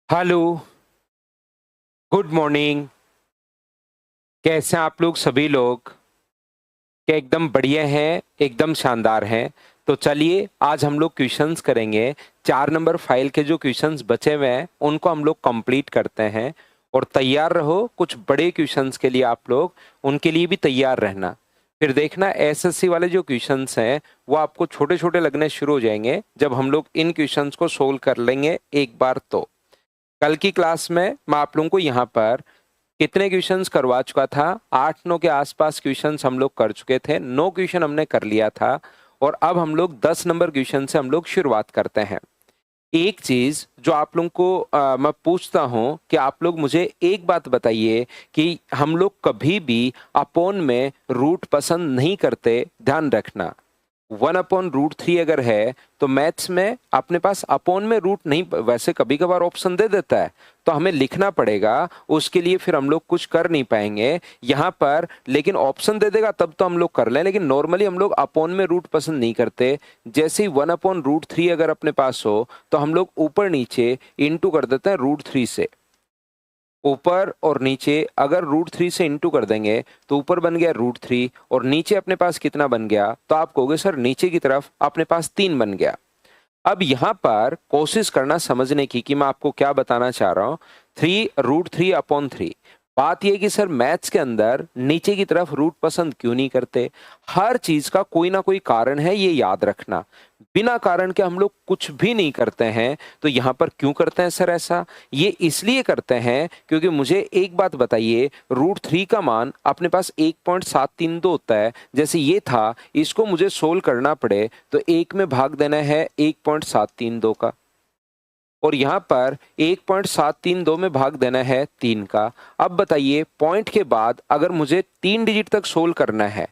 Hello. Good morning. कैसे हैं आप लोग सभी लोग? क्या एकदम बढ़िया हैं, एकदम शानदार हैं। तो चलिए आज हम लोग क्वेश्चंस करेंगे। 4 नंबर फाइल के जो क्वेश्चंस बचे हुए हैं उनको हम लोग कंप्लीट करते हैं। और तैयार रहो, कुछ बड़े क्वेश्चंस के लिए आप लोग उनके लिए भी तैयार रहना। फिर देखना एसएससी वाले जो क्वेश्चंस हैं वो आपको छोटे छोटे लगने शुरू हो जाएंगे जब हम लोग इन क्वेश्चंस को सोल्व कर लेंगे एक बार। तो कल की क्लास में मैं आप लोगों को यहाँ पर कितने क्वेश्चंस करवा चुका था? 8-9 के आसपास क्वेश्चंस हम लोग कर चुके थे। 9 क्वेश्चन हमने कर लिया था। और अब हम लोग 10 नंबर क्वेश्चन से हम लोग शुरुआत करते हैं। एक चीज जो आप लोगों को मैं पूछता हूं कि आप लोग मुझे एक बात बताइए कि हम लोग कभी भी अपोन में रूट पसंद नहीं करते, ध्यान रखना। 1/√3 अगर है तो मैथ्स में अपने पास अपोन में रूट नहीं, वैसे कभी कभार ऑप्शन दे देता है तो हमें लिखना पड़ेगा, उसके लिए फिर हम लोग कुछ कर नहीं पाएंगे यहाँ पर। लेकिन ऑप्शन दे देगा तब तो हम लोग कर लें, लेकिन नॉर्मली हम लोग अपोन में रूट पसंद नहीं करते। जैसे ही 1/√3 अगर अपने पास हो तो हम लोग ऊपर नीचे इंटू कर देते हैं √3 से। ऊपर और नीचे अगर √3 से इंटू कर देंगे तो ऊपर बन गया √3 और नीचे अपने पास कितना बन गया? तो आप कहोगे सर नीचे की तरफ अपने पास 3 बन गया। अब यहां पर कोशिश करना समझने की कि मैं आपको क्या बताना चाह रहा हूं। 3√3/3। बात यह कि सर मैथ्स के अंदर नीचे की तरफ रूट पसंद क्यों नहीं करते? हर चीज का कोई ना कोई कारण है, ये याद रखना। बिना कारण के हम लोग कुछ भी नहीं करते हैं। तो यहां पर क्यों करते हैं सर ऐसा? ये इसलिए करते हैं क्योंकि मुझे एक बात बताइए, √3 का मान अपने पास 1.732 होता है। जैसे ये था, इसको मुझे सोल्व करना पड़े तो 1 में भाग देना है 1.732 का, और यहां पर 1.732 में भाग देना है 3 का। अब बताइए, पॉइंट के बाद अगर मुझे 3 डिजिट तक सोल्व करना है,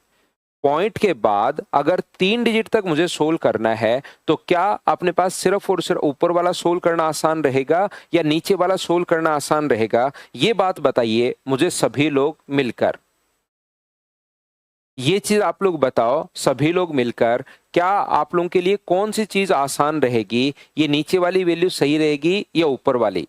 पॉइंट के बाद अगर 3 डिजिट तक मुझे सोल्व करना है तो क्या अपने पास सिर्फ और सिर्फ ऊपर वाला सोल्व करना आसान रहेगा या नीचे वाला सोल्व करना आसान रहेगा? ये बात बताइए मुझे सभी लोग मिलकर। ये चीज आप लोग बताओ सभी लोग मिलकर, क्या आप लोगों के लिए कौन सी चीज आसान रहेगी? ये नीचे वाली वैल्यू सही रहेगी या ऊपर वाली?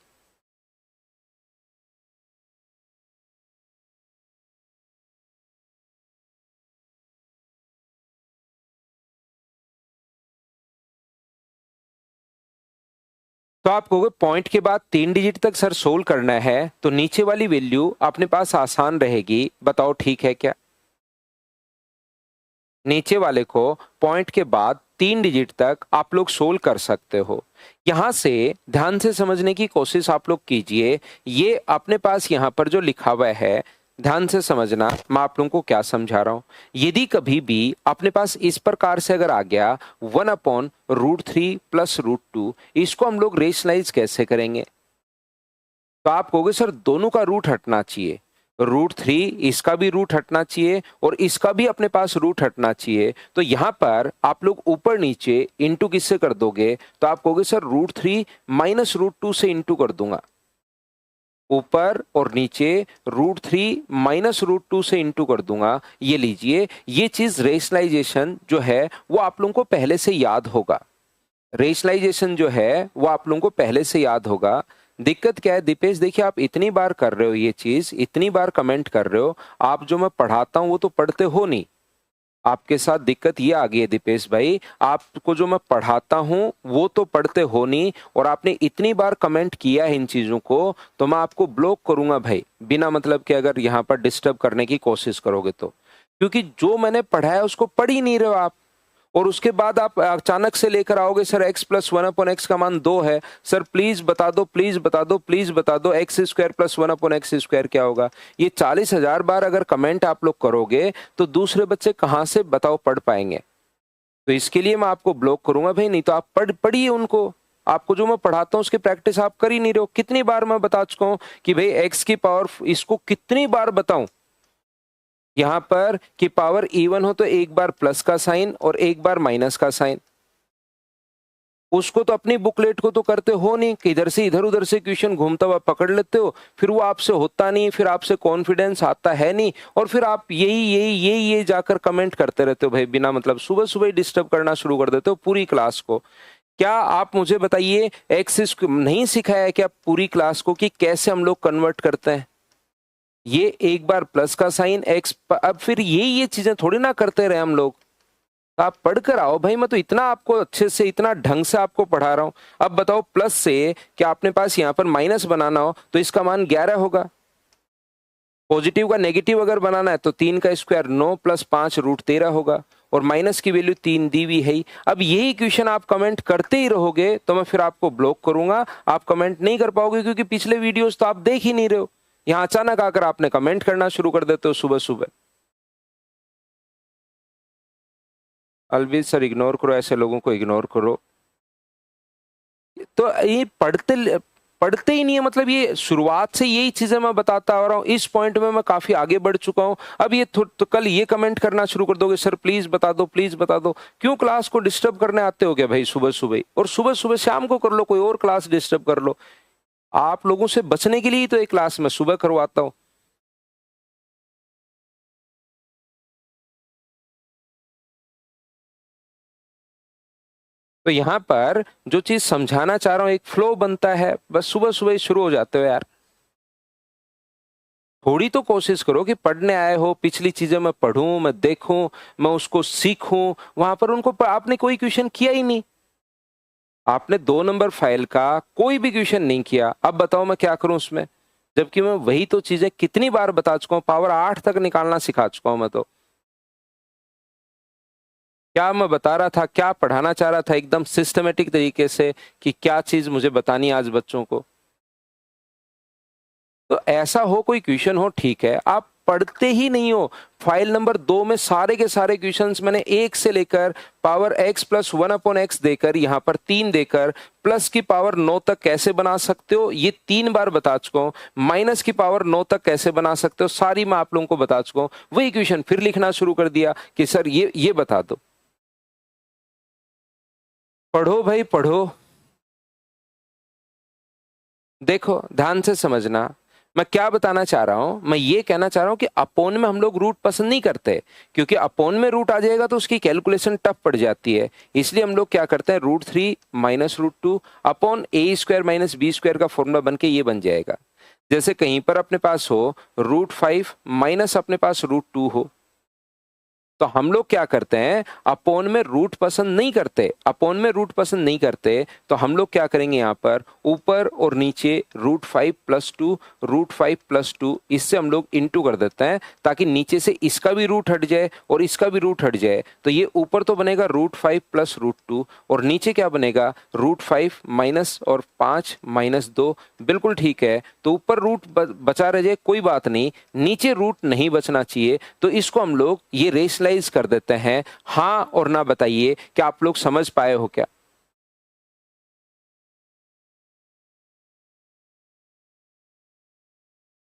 तो आप कहोगे पॉइंट के बाद 3 डिजिट तक सर सोल्व करना है तो नीचे वाली वैल्यू अपने पास आसान रहेगी। बताओ ठीक है क्या? नीचे वाले को पॉइंट के बाद 3 डिजिट तक आप लोग सोल्व कर सकते हो। यहां से ध्यान से समझने की कोशिश आप लोग कीजिए। ये अपने पास यहां पर जो लिखा हुआ है, ध्यान से समझना मैं आप लोगों को क्या समझा रहा हूं। यदि कभी भी अपने पास इस प्रकार से अगर आ गया 1/√3 प्लस √2, इसको हम लोग रेशनलाइज कैसे करेंगे? तो आप कहोगे सर दोनों का रूट हटना चाहिए। √3 इसका भी रूट हटना चाहिए और इसका भी अपने पास रूट हटना चाहिए। तो यहां पर आप लोग ऊपर नीचे इंटू किससे कर दोगे? तो आप कहोगे सर √3 माइनस √2 से इंटू कर दूंगा। ऊपर और नीचे √3 माइनस √2 से इंटू कर दूंगा। ये लीजिए, ये चीज रेशनलाइजेशन जो है वो आप लोगों को पहले से याद होगा। रेशनलाइजेशन जो है वो आप लोगों को पहले से याद होगा। दिक्कत क्या है दीपेश, देखिए आप इतनी बार कर रहे हो ये चीज, इतनी बार कमेंट कर रहे हो, आप जो मैं पढ़ाता हूं वो तो पढ़ते हो नहीं। आपके साथ दिक्कत ये आ गई है दीपेश भाई, आपको जो मैं पढ़ाता हूं वो तो पढ़ते हो नहीं, और आपने इतनी बार कमेंट किया है इन चीजों को तो मैं आपको ब्लॉक करूंगा भाई, बिना मतलब के अगर यहाँ पर डिस्टर्ब करने की कोशिश करोगे तो। क्योंकि जो मैंने पढ़ाया उसको पढ़ ही नहीं रहे हो आप, और उसके बाद आप अचानक से लेकर आओगे सर x+1/x का मान 2 है। सर प्लीज बता दो, प्लीज बता दो, प्लीज बता दो x² + 1/x² क्या होगा? ये 40,000 बार अगर कमेंट आप लोग करोगे तो दूसरे बच्चे कहां से बताओ पढ़ पाएंगे? तो इसके लिए मैं आपको ब्लॉक करूंगा भाई, नहीं तो आप पढ़िए उनको। आपको जो मैं पढ़ाता हूं उसकी प्रैक्टिस आप कर ही नहीं रहे हो। कितनी बार मैं बता चुका हूं कि भाई x की पावर, इसको कितनी बार बताऊं यहां पर कि पावर इवन हो तो एक बार प्लस का साइन और एक बार माइनस का साइन। उसको तो अपनी बुकलेट को तो करते हो नहीं कि इधर से इधर उधर से क्वेश्चन घूमता हुआ पकड़ लेते हो, फिर वो आपसे होता नहीं, फिर आपसे कॉन्फिडेंस आता है नहीं, और फिर आप यही यही यही ये जाकर कमेंट करते रहते हो भाई बिना मतलब, सुबह सुबह डिस्टर्ब करना शुरू कर देते हो पूरी क्लास को। क्या आप मुझे बताइए, एक्स नहीं सिखाया है क्या पूरी क्लास को कि कैसे हम लोग कन्वर्ट करते हैं? ये एक बार प्लस का साइन एक्स, अब फिर ये चीजें थोड़ी ना करते रहे हम लोग। आप पढ़ कर आओ भाई, मैं तो इतना आपको अच्छे से इतना ढंग से आपको पढ़ा रहा हूं। अब बताओ, प्लस से क्या अपने पास यहां पर माइनस बनाना हो तो इसका मान 11 होगा। पॉजिटिव का नेगेटिव अगर बनाना है तो 3 का स्क्वायर 9 प्लस 5 रूट 13 होगा, और माइनस की वैल्यू 3 दी हुई है ही। अब यही क्वेश्चन आप कमेंट करते ही रहोगे तो मैं फिर आपको ब्लॉक करूंगा, आप कमेंट नहीं कर पाओगे, क्योंकि पिछले वीडियोस तो आप देख ही नहीं रहे हो। यहाँ अचानक आकर आपने कमेंट करना शुरू कर देते हो सुबह सुबह। अलविद सर इग्नोर करो, ऐसे लोगों को इग्नोर करो। तो ये पढ़ते ही नहीं है, मतलब ये शुरुआत से यही चीजें मैं बताता आ रहा हूँ। इस पॉइंट में मैं काफी आगे बढ़ चुका हूँ। अब ये तो कल ये कमेंट करना शुरू कर दोगे, सर प्लीज बता दो, प्लीज बता दो। क्यों क्लास को डिस्टर्ब करने आते हो क्या भाई सुबह सुबह? और सुबह सुबह शाम को कर लो, कोई और क्लास डिस्टर्ब कर लो। आप लोगों से बचने के लिए ही तो एक क्लास में सुबह करवाता हूँ। तो यहाँ पर जो चीज समझाना चाह रहा हूँ, एक फ्लो बनता है, बस सुबह सुबह ही शुरू हो जाते हो यार। थोड़ी तो कोशिश करो कि पढ़ने आए हो, पिछली चीजें मैं पढ़ूं, मैं देखूं, मैं उसको सीखूं। वहां पर उनको आपने कोई क्वेश्चन किया ही नहीं। आपने 2 नंबर फाइल का कोई भी क्वेश्चन नहीं किया। अब बताओ मैं क्या करूं उसमें, जबकि मैं वही तो चीजें कितनी बार बता चुका हूं, पावर 8 तक निकालना सिखा चुका हूं मैं तो। क्या मैं बता रहा था, क्या पढ़ाना चाह रहा था एकदम सिस्टमेटिक तरीके से, कि क्या चीज मुझे बतानी है आज बच्चों को। तो ऐसा हो, कोई क्वेश्चन हो ठीक है, आप पढ़ते ही नहीं हो। फाइल नंबर 2 में सारे के सारे क्वेश्चंस मैंने 1 से लेकर पावर x प्लस 1/x देकर, यहाँ पर 3 देकर, प्लस की पावर 9 तक कैसे बना सकते हो ये 3 बार बता चुका हूँ। माइनस की पावर 9 तक कैसे बना सकते हो सारी मैं आप लोगों को बता चुका हूँ। वही क्वेश्चन फिर लिखना शुरू कर दिया कि सर ये बता दो। पढ़ो भाई पढ़ो। देखो ध्यान से समझना, मैं क्या बताना चाह रहा हूं। मैं ये कहना चाह रहा हूं कि अपोन में हम लोग रूट पसंद नहीं करते, क्योंकि अपोन में रूट आ जाएगा तो उसकी कैलकुलेशन टफ पड़ जाती है। इसलिए हम लोग क्या करते हैं, √3 minus √2 upon a² minus b² का फॉर्मूला बन के ये बन जाएगा। जैसे कहीं पर अपने पास हो √5 माइनस अपने पास √2 हो, तो हम लोग क्या करते हैं, अपोन में रूट पसंद नहीं करते। अपोन में रूट पसंद नहीं करते तो हम लोग क्या करेंगे, यहाँ पर ऊपर और नीचे √5 + 2 √5 + 2, इससे हम लोग इंटू कर देते हैं, ताकि नीचे से इसका भी रूट हट जाए और इसका भी रूट हट जाए। तो ये ऊपर तो बनेगा √5 + √2, और नीचे क्या बनेगा, √5 माइनस और 5 माइनस 2। बिल्कुल ठीक है, तो ऊपर रूट बचा रह जाए कोई बात नहीं, नीचे रूट नहीं बचना चाहिए। तो इसको हम लोग ये रेशनलाइज कर देते हैं। हाँ और ना बताइए कि आप लोग समझ पाए हो क्या?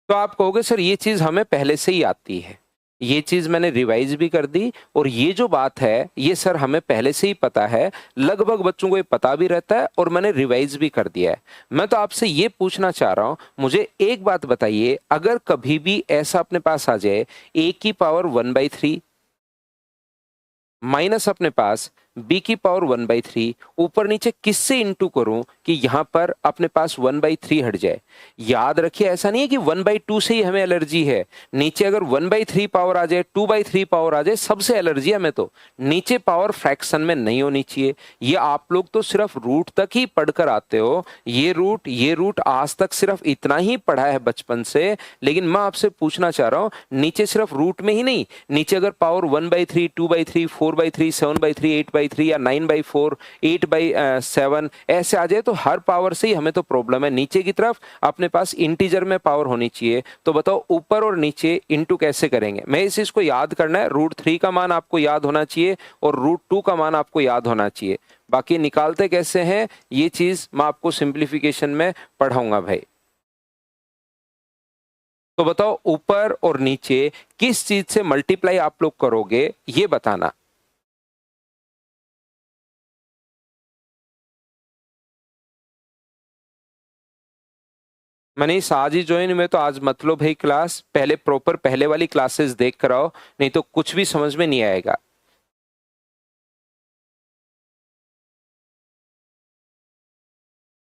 तो आप कहोगे सर ये चीज हमें पहले से ही आती है, ये चीज मैंने रिवाइज भी कर दी, और ये जो बात है ये सर हमें पहले से ही पता है, लगभग बच्चों को ये पता भी रहता है, और मैंने रिवाइज भी कर दिया है। मैं तो आपसे ये पूछना चाह रहा हूं, मुझे एक बात बताइए, अगर कभी भी ऐसा अपने पास आ जाए a⁻⁴ माइनस अपने पास b⁻⁴, ऊपर नीचे किससे इंटू करूं कि यहां पर अपने पास 1/3 हट जाए। याद रखिए, ऐसा नहीं है कि 1/2 से ही हमें एलर्जी है। नीचे अगर 1/3 पावर आ जाए, 2/3 पावर आ जाए, सबसे एलर्जी है हमें। तो नीचे पावर फ्रैक्शन में नहीं होनी चाहिए। ये आप लोग तो सिर्फ रूट तक ही पढ़कर आते हो, ये रूट आज तक सिर्फ इतना ही पढ़ा है बचपन से। लेकिन मैं आपसे पूछना चाह रहा हूं, नीचे सिर्फ रूट में ही नहीं, नीचे अगर पावर 1/3 2/3 4/3 7/3 8/3 या 9/4 8/7 ऐसे आ जाए, तो हर पावर से ही हमें तो प्रॉब्लम है। नीचे की तरफ अपने पास इंटीजर में पावर होनी चाहिए। तो बताओ ऊपर और नीचे इंटू कैसे करेंगे? मैं इस चीज को याद करना है, √3 का मान आपको याद होना चाहिए और √2 का मान आपको याद होना चाहिए। बाकी निकालते कैसे हैं ये चीज मैं आपको सिंप्लीफिकेशन में पढ़ाऊंगा भाई। तो बताओ ऊपर और नीचे किस चीज से मल्टीप्लाई आप लोग करोगे, ये बताना। मनीष आज ही ज्वाइन हुए तो आज मत लो भाई क्लास, पहले प्रॉपर पहले वाली क्लासेस देख कर आओ, नहीं तो कुछ भी समझ में नहीं आएगा।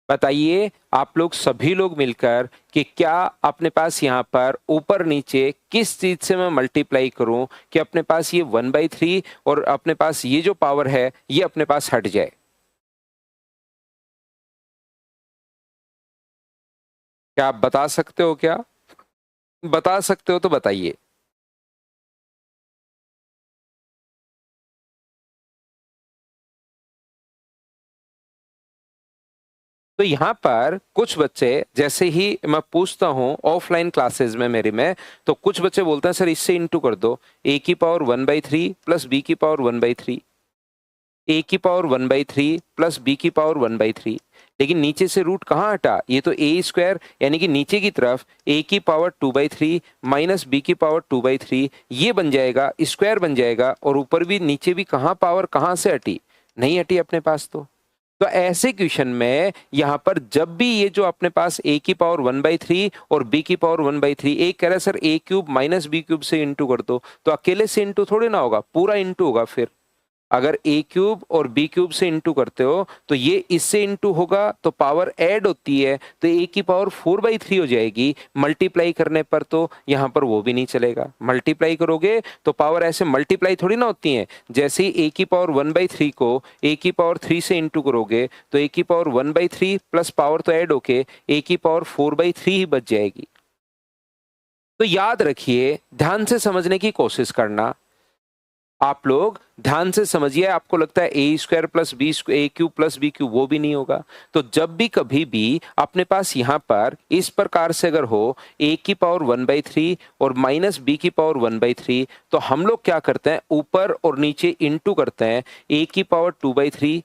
बताइए आप लोग सभी लोग मिलकर कि क्या अपने पास यहाँ पर ऊपर नीचे किस चीज से मैं मल्टीप्लाई करूं कि अपने पास ये 1/3 और अपने पास ये जो पावर है ये अपने पास हट जाए। क्या आप बता सकते हो क्या? बता सकते हो तो बताइए। तो यहाँ पर कुछ बच्चे जैसे ही मैं पूछता हूँ ऑफलाइन क्लासेस में मेरी में, तो कुछ बच्चे बोलते हैं सर इससे इंटू कर दो, a की पावर 1/3 प्लस b की पावर 1/3, a की पावर 1/3 प्लस b की पावर 1/3। लेकिन नीचे से रूट कहाँ हटा? ये तो a स्क्वायर, यानी कि नीचे की तरफ a की पावर 2/3 माइनस b की पावर 2/3 ये बन जाएगा, स्क्वायर बन जाएगा। और ऊपर भी नीचे भी कहाँ पावर कहाँ से हटी? नहीं हटी अपने पास। तो ऐसे क्वेश्चन में यहाँ पर जब भी ये जो अपने पास a की पावर 1/3 और b की पावर 1/3, एक कह रहा है sir a cube minus B cube से इंटू कर दो, तो अकेले से इंटू थोड़ी ना होगा, पूरा इंटू होगा। फिर अगर a क्यूब और b क्यूब से इंटू करते हो तो ये इससे इंटू होगा, तो पावर ऐड होती है, तो a की पावर 4/3 हो जाएगी। मल्टीप्लाई करने पर तो यहाँ पर वो भी नहीं चलेगा। मल्टीप्लाई करोगे तो पावर ऐसे मल्टीप्लाई थोड़ी ना होती है। जैसे ही a की पावर 1/3 को a की पावर 3 से इंटू करोगे तो a की पावर 1/3 प्लस पावर तो ऐड होके a की पावर 4/3 ही बच जाएगी। तो याद रखिए, ध्यान से समझने की कोशिश करना। आप लोग ध्यान से समझिए, आपको लगता है a square plus B a cube plus B cube, वो भी नहीं होगा। तो जब भी कभी भी अपने पास यहाँ पर इस प्रकार से अगर हो a की पावर 1/3 और माइनस b की पावर 1/3, तो हम लोग क्या करते हैं, ऊपर और नीचे इंटू करते हैं। a की पावर 2/3,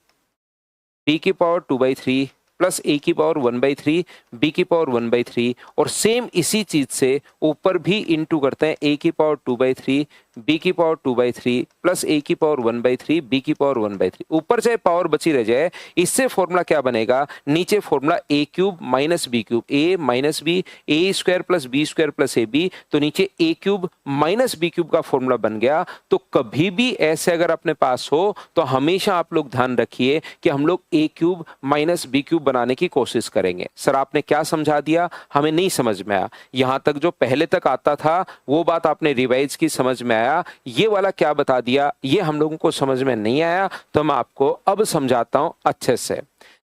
b की पावर 2/3 प्लस a की पावर 1/3, b की पावर 1/3, और सेम इसी चीज से ऊपर भी इंटू करते हैं। a की पावर 2/3, b की पावर 2/3 प्लस a की पावर 1/3, b की पावर 1/3। ऊपर चाहे पावर बची रह जाए, इससे फॉर्मूला क्या बनेगा, नीचे formula a cube minus B cube, a minus B, A square plus B square plus A B, तो नीचे a cube minus B cube का फॉर्मूला बन गया। तो कभी भी ऐसे अगर अपने पास हो तो हमेशा आप लोग ध्यान रखिए कि हम लोग a cube minus B cube बनाने की कोशिश करेंगे। सर आपने क्या समझा दिया, हमें नहीं समझ में आया। यहां तक जो पहले तक आता था वो बात आपने रिवाइज की, समझ में आया। ये वाला क्या बता दिया ये हम लोगों को समझ में नहीं आया, तो मैं आपको अब समझाता हूं अच्छे से।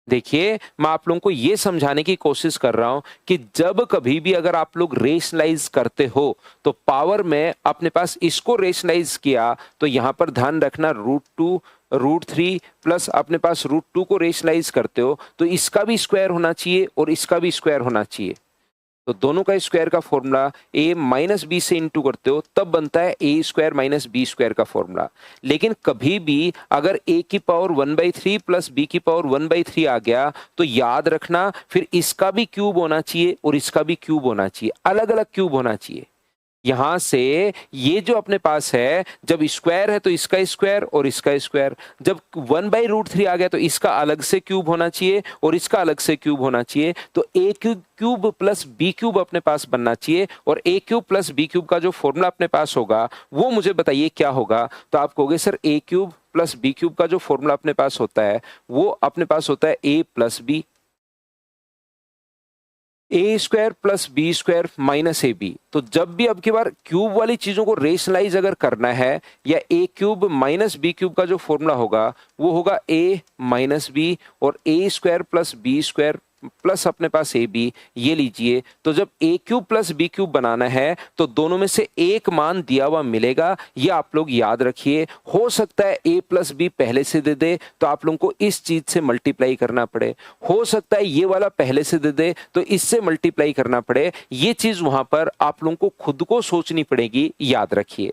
देखिए, मैं आप लोगों को ये समझाने की कोशिश कर रहा हूं कि जब कभी भी अगर आप लोग रेशनलाइज करते हो तो पावर में अपने पास इसको रेशनलाइज किया, तो यहां पर ध्यान रखना √2 √3 प्लस अपने पास √2 को रेशनलाइज करते हो तो इसका भी स्क्वायर होना चाहिए और इसका भी स्क्वायर होना चाहिए। तो दोनों का स्क्वायर का फॉर्मूला a माइनस बी से इंटू करते हो तब बनता है a square minus B square का फॉर्मूला। लेकिन कभी भी अगर a की पावर 1/3 प्लस b की पावर 1/3 आ गया तो याद रखना फिर इसका भी क्यूब होना चाहिए और इसका भी क्यूब होना चाहिए, अलग अलग क्यूब होना चाहिए। यहां से ये जो अपने पास है, जब स्क्वायर है तो इसका स्क्वायर और इसका स्क्वायर, जब 1/√3 आ गया तो इसका अलग से क्यूब होना चाहिए और इसका अलग से क्यूब होना चाहिए। तो a cube plus b cube अपने पास बनना चाहिए, और a cube plus b cube का जो फॉर्मूला अपने पास होगा वो मुझे बताइए क्या होगा। तो आप कहोगे sir a cube plus b cube का जो फॉर्मूला अपने पास होता है वो अपने पास होता है a plus B, A square plus B square minus A B. तो जब भी अब की बार क्यूब वाली चीजों को रेशनलाइज अगर करना है, या ए क्यूब माइनस बी क्यूब का जो फॉर्मूला होगा वो होगा ए माइनस बी और A square plus B square plus अपने पास ए बी, ये लीजिए। तो जब A cube plus B cube बनाना है तो दोनों में से एक मान दिया हुआ मिलेगा, ये आप लोग याद रखिए। हो सकता है ए प्लस बी पहले से दे दे तो आप लोगों को इस चीज से मल्टीप्लाई करना पड़े, हो सकता है ये वाला पहले से दे दे तो इससे मल्टीप्लाई करना पड़े। ये चीज वहां पर आप लोगों को खुद को सोचनी पड़ेगी, याद रखिए।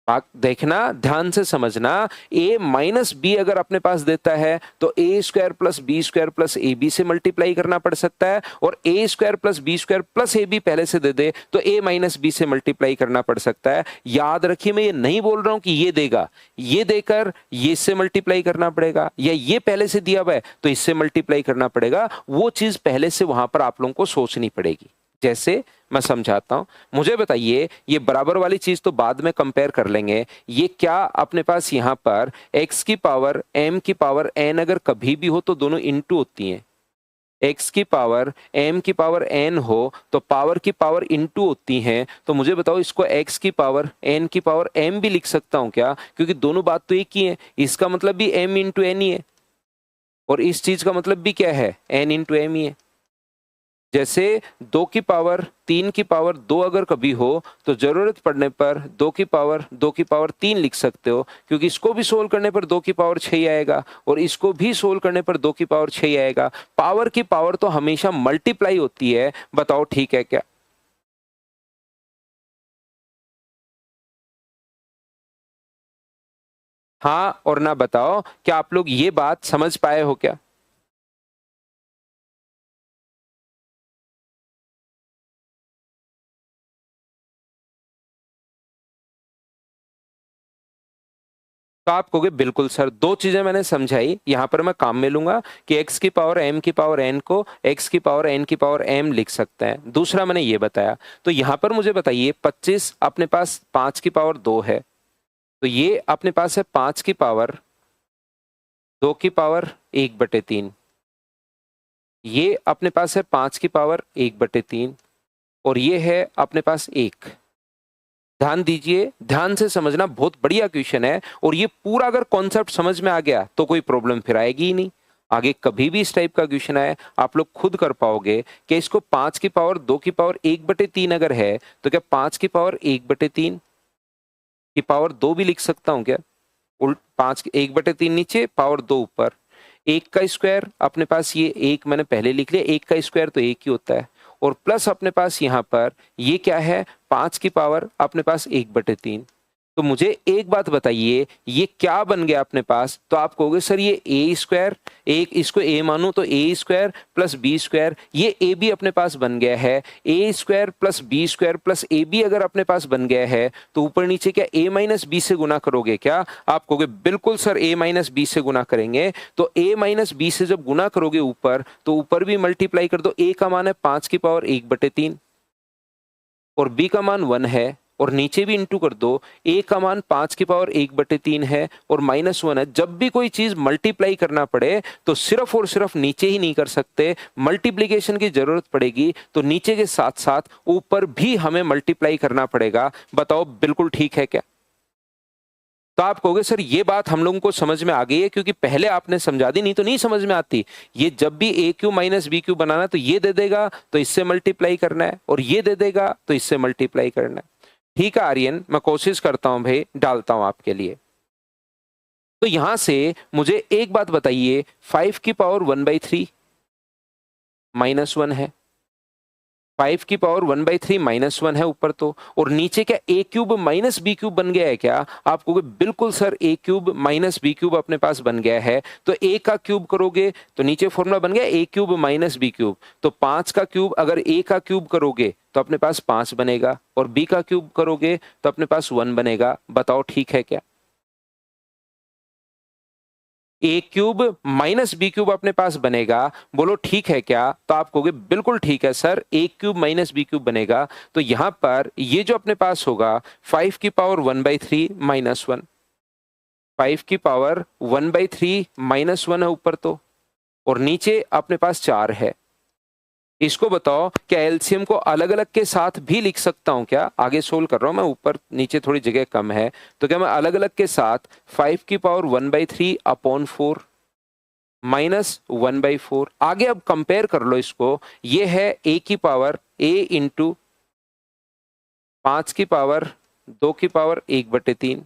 देखना, ध्यान से समझना, a माइनस बी अगर अपने पास देता है तो A square plus B square plus A B से मल्टीप्लाई करना पड़ सकता है, और A square plus B square plus A B पहले से दे दे तो a माइनस बी से मल्टीप्लाई करना पड़ सकता है। याद रखिए, मैं ये नहीं बोल रहा हूं कि ये देगा, ये देकर ये इससे मल्टीप्लाई करना पड़ेगा, या ये पहले से दिया हुआ है तो इससे मल्टीप्लाई करना पड़ेगा। वो चीज पहले से वहां पर आप लोगों को सोचनी पड़ेगी। जैसे मैं समझाता हूं, मुझे बताइए, ये बराबर वाली चीज तो बाद में कंपेयर कर लेंगे। ये क्या अपने पास यहां पर x की पावर m की पावर n अगर कभी भी हो तो दोनों इंटू होती हैं, x की पावर m की पावर n हो तो पावर की पावर इनटू होती हैं, तो मुझे बताओ इसको x की पावर n की पावर m भी लिख सकता हूं क्या? क्योंकि दोनों बात तो एक ही है, इसका मतलब भी m इंटू n ही है और इस चीज का मतलब भी क्या है, n इंटू m ही है। जैसे 2 की पावर 3 की पावर 2 अगर कभी हो तो जरूरत पड़ने पर 2 की पावर 3 लिख सकते हो, क्योंकि इसको भी सोल्व करने पर 2 की पावर 6 ही आएगा और इसको भी सोल्व करने पर 2 की पावर 6 ही आएगा। पावर की पावर तो हमेशा मल्टीप्लाई होती है, बताओ ठीक है क्या? हाँ और ना बताओ, क्या आप लोग ये बात समझ पाए हो क्या? तो आप कहोगे बिल्कुल सर, दो चीजें मैंने समझाई, यहां पर मैं काम में लूंगा कि x की पावर m की पावर n को x की पावर n की पावर m लिख सकते हैं। दूसरा मैंने ये बताया, तो यहां पर मुझे बताइए 25 अपने पास 5 की पावर 2 है, तो ये अपने पास है 5 की पावर 2 की पावर 1/3, ये अपने पास है 5 की पावर 1/3 और ये है अपने पास 1। ध्यान दीजिए, ध्यान से समझना, बहुत बढ़िया क्वेश्चन है और ये पूरा अगर कॉन्सेप्ट समझ में आ गया तो कोई प्रॉब्लम फिर आएगी ही नहीं। आगे कभी भी इस टाइप का क्वेश्चन आए आप लोग खुद कर पाओगे कि इसको 5 की पावर 2 की पावर 1/3 अगर है तो क्या 5 की पावर 1/3 की पावर 2 भी लिख सकता हूं क्या? उल्ट 5 1/3 नीचे, पावर 2 ऊपर, 1 का स्क्वायर अपने पास, ये 1 मैंने पहले लिख लिया, 1 का स्क्वायर तो 1 ही होता है और प्लस अपने पास यहाँ पर ये क्या है, 5 की पावर अपने पास 1/3। तो मुझे एक बात बताइए ये क्या बन गया अपने पास? तो आप कहोगे सर ये ए स्क्वायर, एक इसको ए मानूं तो A square plus B square, ये ए बी अपने पास बन गया है। A square plus B square plus A B अगर अपने पास बन गया है तो ऊपर नीचे क्या ए माइनस बी से गुना करोगे क्या? आप कहोगे बिल्कुल सर ए माइनस बी से गुना करेंगे। तो ए माइनस बी से जब गुना करोगे ऊपर तो ऊपर भी मल्टीप्लाई कर दो, ए का मान है 5 की पावर 1/3 और बी का मान 1 है और नीचे भी इंटू कर दो, ए का मान 5 की पावर 1/3 है और -1 है। जब भी कोई चीज मल्टीप्लाई करना पड़े तो सिर्फ और सिर्फ नीचे ही नहीं कर सकते, मल्टीप्लीकेशन की जरूरत पड़ेगी तो नीचे के साथ साथ ऊपर भी हमें मल्टीप्लाई करना पड़ेगा। बताओ बिल्कुल ठीक है क्या? तो आप कहोगे सर ये बात हम लोगों को समझ में आ गई है क्योंकि पहले आपने समझा दी, नहीं तो नहीं समझ में आती। ये जब भी ए क्यू माइनस बी क्यू बनाना तो ये दे देगा तो इससे मल्टीप्लाई करना है और ये दे देगा तो इससे मल्टीप्लाई करना है। ठीक है आर्यन, मैं कोशिश करता हूं भाई, डालता हूं आपके लिए। तो यहां से मुझे एक बात बताइए, 5 की पावर 1/3 -1 है, 5 की पावर 1/3 -1 है ऊपर तो, और नीचे क्या ए क्यूब माइनस बी क्यूब बन गया है क्या? आप कहोगे बिल्कुल sir A cube minus B cube अपने पास बन गया है। तो ए का क्यूब करोगे तो नीचे फॉर्मूला बन गया ए क्यूब माइनस बी क्यूब, तो 5 का क्यूब अगर ए का क्यूब करोगे तो अपने पास 5 बनेगा और बी का क्यूब करोगे तो अपने पास 1 बनेगा। बताओ ठीक है क्या? ए क्यूब माइनस बी क्यूब अपने पास बनेगा, बोलो ठीक है क्या? तो आप कहोगे बिल्कुल ठीक है sir, A cube minus B cube बनेगा। तो यहां पर ये जो अपने पास होगा 5 की पावर 1/3 -1, 5 की पावर 1/3 -1 है ऊपर तो, और नीचे अपने पास 4 है। इसको बताओ क्या एलसीएम को अलग अलग के साथ भी लिख सकता हूं क्या? आगे सोल्व कर रहा हूं मैं, ऊपर नीचे थोड़ी जगह कम है, तो क्या मैं अलग अलग के साथ 5 की पावर 1/3 अपॉन 4 -1/4, आगे अब कंपेयर कर लो इसको, ये है ए की पावर ए इंटू 5 की पावर 2 की पावर 1/3,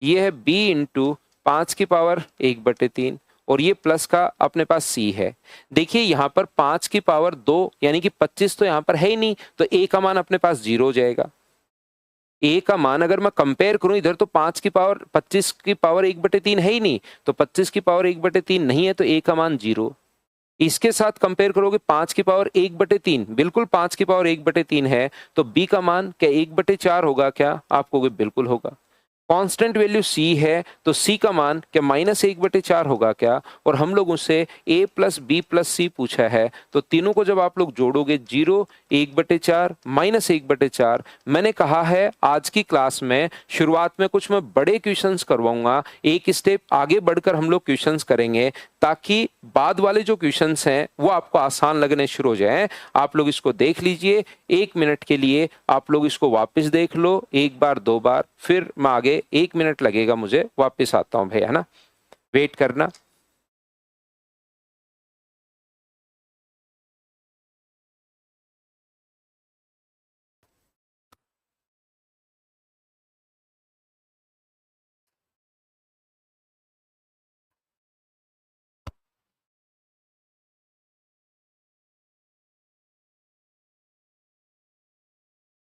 ये है बी इंटू 5 की पावर 1/3 और ये प्लस का अपने पास सी है। देखिए यहां पर 5 की पावर 2 यानी कि 25 तो यहां पर है ही नहीं, तो ए का मान अपने पास 0 हो जाएगा। ए का मान अगर मैं कंपेयर करूं इधर तो 5 की पावर 25 की पावर 1/3 है ही नहीं, तो 25 की पावर 1/3 नहीं है तो ए का मान 0। इसके साथ कंपेयर करोगे 5 की पावर 1/3, बिल्कुल 5 की पावर 1/3 है, तो बी का मान क्या 1/4 होगा क्या? आप कहोगे बिल्कुल होगा। कांस्टेंट वैल्यू c है तो c का मान क्या -1/4 होगा क्या, और हम लोग उससे a प्लस बी प्लस सी पूछा है, तो तीनों को जब आप लोग जोड़ोगे 0, 1/4, -1/4। मैंने कहा है आज की क्लास में शुरुआत में कुछ मैं बड़े क्वेश्चंस करवाऊंगा, एक स्टेप आगे बढ़कर हम लोग क्वेश्चंस करेंगे ताकि बाद वाले जो क्वेश्चंस हैं वो आपको आसान लगने शुरू हो जाए। आप लोग इसको देख लीजिए, 1 मिनट के लिए आप लोग इसको वापस देख लो, एक बार दो बार, फिर मैं आगे 1 मिनट लगेगा मुझे वापस आता हूं भैया, है ना, वेट करना।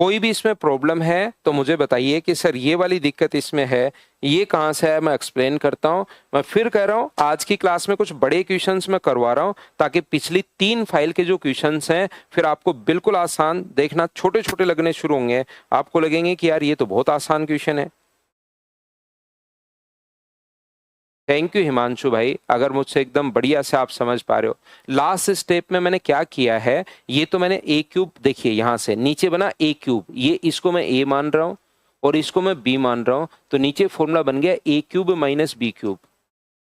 कोई भी इसमें प्रॉब्लम है तो मुझे बताइए कि सर ये वाली दिक्कत इसमें है, ये कहाँ से है, मैं एक्सप्लेन करता हूँ। मैं फिर कह रहा हूँ आज की क्लास में कुछ बड़े क्वेश्चंस मैं करवा रहा हूँ ताकि पिछली 3 फाइल के जो क्वेश्चंस हैं फिर आपको बिल्कुल आसान देखना, छोटे छोटे लगने शुरू होंगे, आपको लगेंगे कि यार ये तो बहुत आसान क्वेश्चन है। थैंक यू हिमांशु भाई, अगर मुझसे एकदम बढ़िया से आप समझ पा रहे हो। लास्ट स्टेप में मैंने क्या किया है, ये तो मैंने ए क्यूब, देखिए यहां से नीचे बना ए क्यूब, ये इसको मैं ए मान रहा हूं और इसको मैं बी मान रहा हूं, तो नीचे फॉर्मूला बन गया ए क्यूब माइनस बी क्यूब।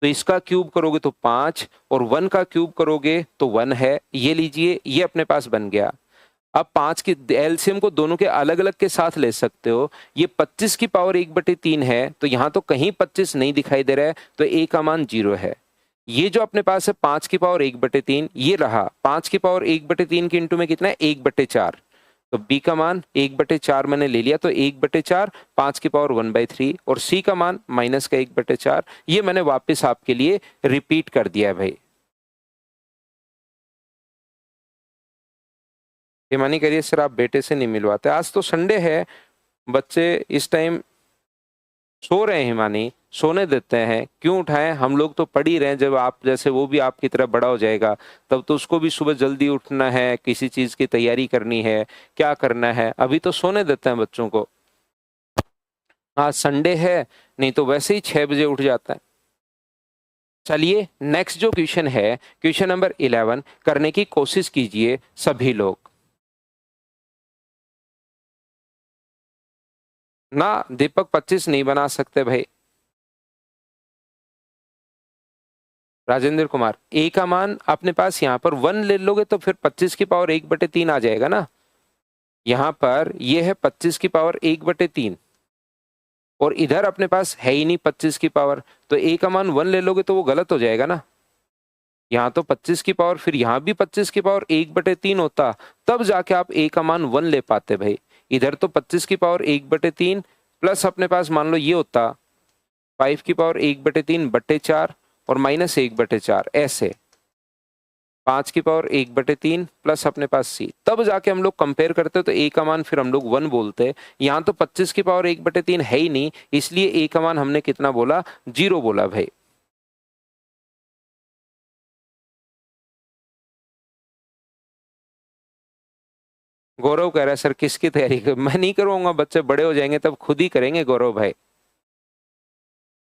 तो इसका क्यूब करोगे तो 5 और 1 का क्यूब करोगे तो 1 है, ये लीजिए ये अपने पास बन गया। अब 5 की एलसीएम को दोनों के अलग अलग के साथ ले सकते हो, ये 25 की पावर 1/3 है, तो यहाँ तो कहीं 25 नहीं दिखाई दे रहा है, तो ए का मान 0 है। ये जो अपने पास है 5 की पावर 1/3, ये रहा 5 की पावर 1/3 के इंटू में कितना है 1/4, तो बी का मान 1/4 मैंने ले लिया, तो 1/4 5 की पावर 1/3, और सी का मान माइनस का 1/4, ये मैंने वापस आपके लिए रिपीट कर दिया है भाई। बेईमानी करिए सर, आप बेटे से नहीं मिलवाते, आज तो संडे है, बच्चे इस टाइम सो रहे हैं, हिमानी सोने देते हैं, क्यों उठाएं, हम लोग तो पढ़ ही रहे हैं, जब आप जैसे वो भी आपकी तरह बड़ा हो जाएगा तब तो उसको भी सुबह जल्दी उठना है, किसी चीज की तैयारी करनी है, क्या करना है, अभी तो सोने देते हैं बच्चों को। आज संडे है, नहीं तो वैसे ही 6 बजे उठ जाता है। चलिए नेक्स्ट जो क्वेश्चन है, क्वेश्चन नंबर 11 करने की कोशिश कीजिए सभी लोग ना। दीपक 25 नहीं बना सकते भाई। राजेंद्र कुमार, ए का मान अपने पास यहाँ पर 1 ले लोगे तो फिर 25 की पावर 1/3 आ जाएगा ना। यहाँ पर ये है 25 की पावर 1/3, और इधर अपने पास है ही नहीं 25 की पावर, तो ए का मान 1 ले लोगे तो वो गलत हो जाएगा ना। यहाँ तो 25 की पावर, फिर यहाँ भी 25 की पावर 1/3 होता, तब जाके आप ए का मान 1 ले पाते भाई। इधर तो 25 की पावर 1/3 प्लस अपने पास मान लो ये होता 5 की पावर 1/3/4 और माइनस 1/4, ऐसे 5 की पावर 1/3 प्लस अपने पास सी, तब जाके हम लोग कंपेयर करते हो तो ए का मान फिर हम लोग 1 बोलते हैं। यहाँ तो 25 की पावर 1/3 है ही नहीं, इसलिए ए का मान हमने कितना बोला, 0 बोला भाई। गौरव कह रहा है सर किसकी तैयारी कर, मैं नहीं करवाऊंगा, बच्चे बड़े हो जाएंगे तब खुद ही करेंगे गौरव भाई।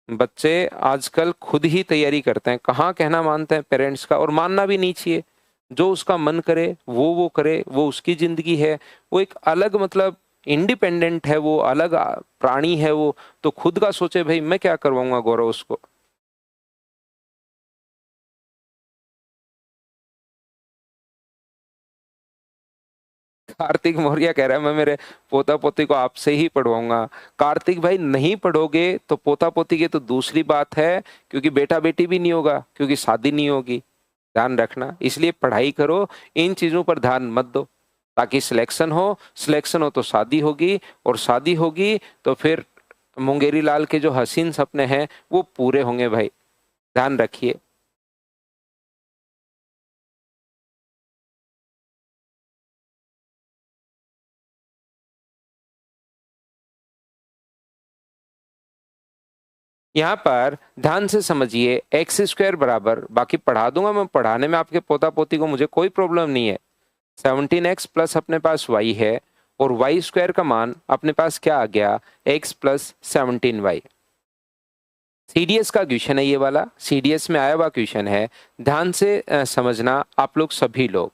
बच्चे आजकल खुद ही तैयारी करते हैं, कहाँ कहना मानते हैं पेरेंट्स का, और मानना भी नहीं चाहिए। जो उसका मन करे वो करे, वो उसकी जिंदगी है, वो एक अलग मतलब इंडिपेंडेंट है, वो अलग प्राणी है वो, तो खुद का सोचे भाई, मैं क्या करवाऊंगा गौरव उसको। कार्तिक मौर्य कह रहा है मैं मेरे पोता पोती को आपसे ही पढ़वाऊंगा। कार्तिक भाई नहीं पढ़ोगे तो पोता पोती की तो दूसरी बात है, क्योंकि बेटा बेटी भी नहीं होगा, क्योंकि शादी नहीं होगी, ध्यान रखना। इसलिए पढ़ाई करो, इन चीजों पर ध्यान मत दो, ताकि सिलेक्शन हो तो शादी होगी, और शादी होगी तो फिर मुंगेरी लाल के जो हसीन सपने हैं वो पूरे होंगे भाई, ध्यान रखिए। यहाँ पर ध्यान से समझिए, एक्स स्क्वायर बराबर, बाकी पढ़ा दूंगा मैं, पढ़ाने में आपके पोता पोती को मुझे कोई प्रॉब्लम नहीं है। 17x प्लस अपने पास y है, और वाई स्क्वायर का मान अपने पास क्या आ गया, एक्स प्लस 17y। सीडीएस का क्वेश्चन है ये वाला, सीडीएस में आया हुआ क्वेश्चन है, ध्यान से समझना आप लोग सभी लोग।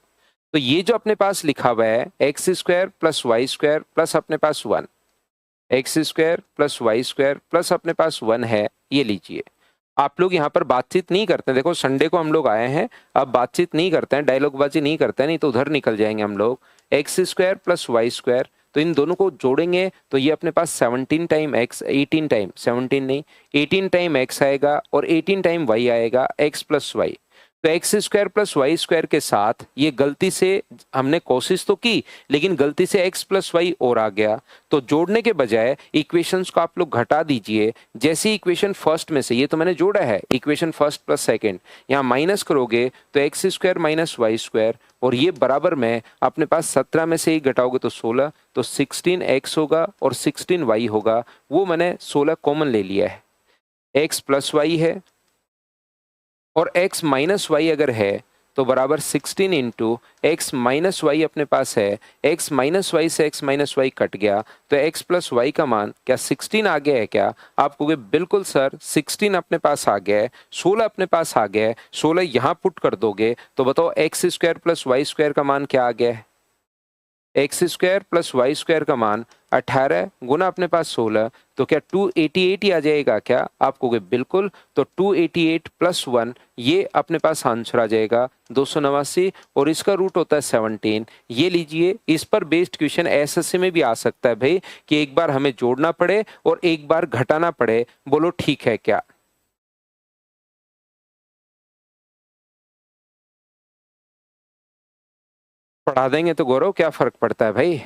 तो ये जो अपने पास लिखा हुआ है X square plus Y square plus अपने पास 1, X square plus Y square plus अपने पास 1 है, ये लीजिए। आप लोग यहाँ पर बातचीत नहीं करते, देखो संडे को हम लोग आए हैं, अब बातचीत नहीं करते हैं, डायलॉगबाजी नहीं करते हैं, नहीं तो उधर निकल जाएंगे हम लोग। X square plus Y square, तो इन दोनों को जोड़ेंगे तो ये अपने पास 17 टाइम एक्स, 18 टाइम, 17 नहीं 18 टाइम एक्स आएगा और 18 टाइम वाई आएगा, एक्स प्लस वाई। तो X square plus Y square के साथ ये गलती से हमने कोशिश तो की, लेकिन गलती से एक्स प्लस वाई और आ गया। तो जोड़ने के बजाय इक्वेशंस को आप लोग घटा दीजिए। जैसे इक्वेशन फर्स्ट में से, ये तो मैंने जोड़ा है इक्वेशन फर्स्ट प्लस सेकंड, यहाँ माइनस करोगे तो X square minus Y square, और ये बराबर में अपने पास 17 में से ही घटाओगे तो 16, तो 16x होगा और 16y होगा। वो मैंने 16 कॉमन ले लिया है, x प्लस वाई है और x माइनस वाई अगर है तो बराबर 16 इंटू एक्स माइनस वाई अपने पास है, x माइनस वाई से x माइनस वाई कट गया, तो x प्लस वाई का मान क्या 16 आ गया है क्या? आप कहोगे बिल्कुल सर 16 अपने पास आ गया है, 16 अपने पास आ गया है, 16 यहाँ पुट कर दोगे तो बताओ X square plus Y square का मान क्या आ गया है? X square plus Y square का मान 18 गुना अपने पास 16, तो क्या 288 ही आ जाएगा क्या? आप कहोगे बिल्कुल, तो 288 प्लस 1 ये अपने पास आंसर आ जाएगा 289, और इसका रूट होता है 17। ये लीजिए, इस पर बेस्ड क्वेश्चन एसएससी में भी आ सकता है भाई, कि एक बार हमें जोड़ना पड़े और एक बार घटाना पड़े, बोलो ठीक है क्या? पढ़ा देंगे तो गौरव क्या फर्क पड़ता है भाई,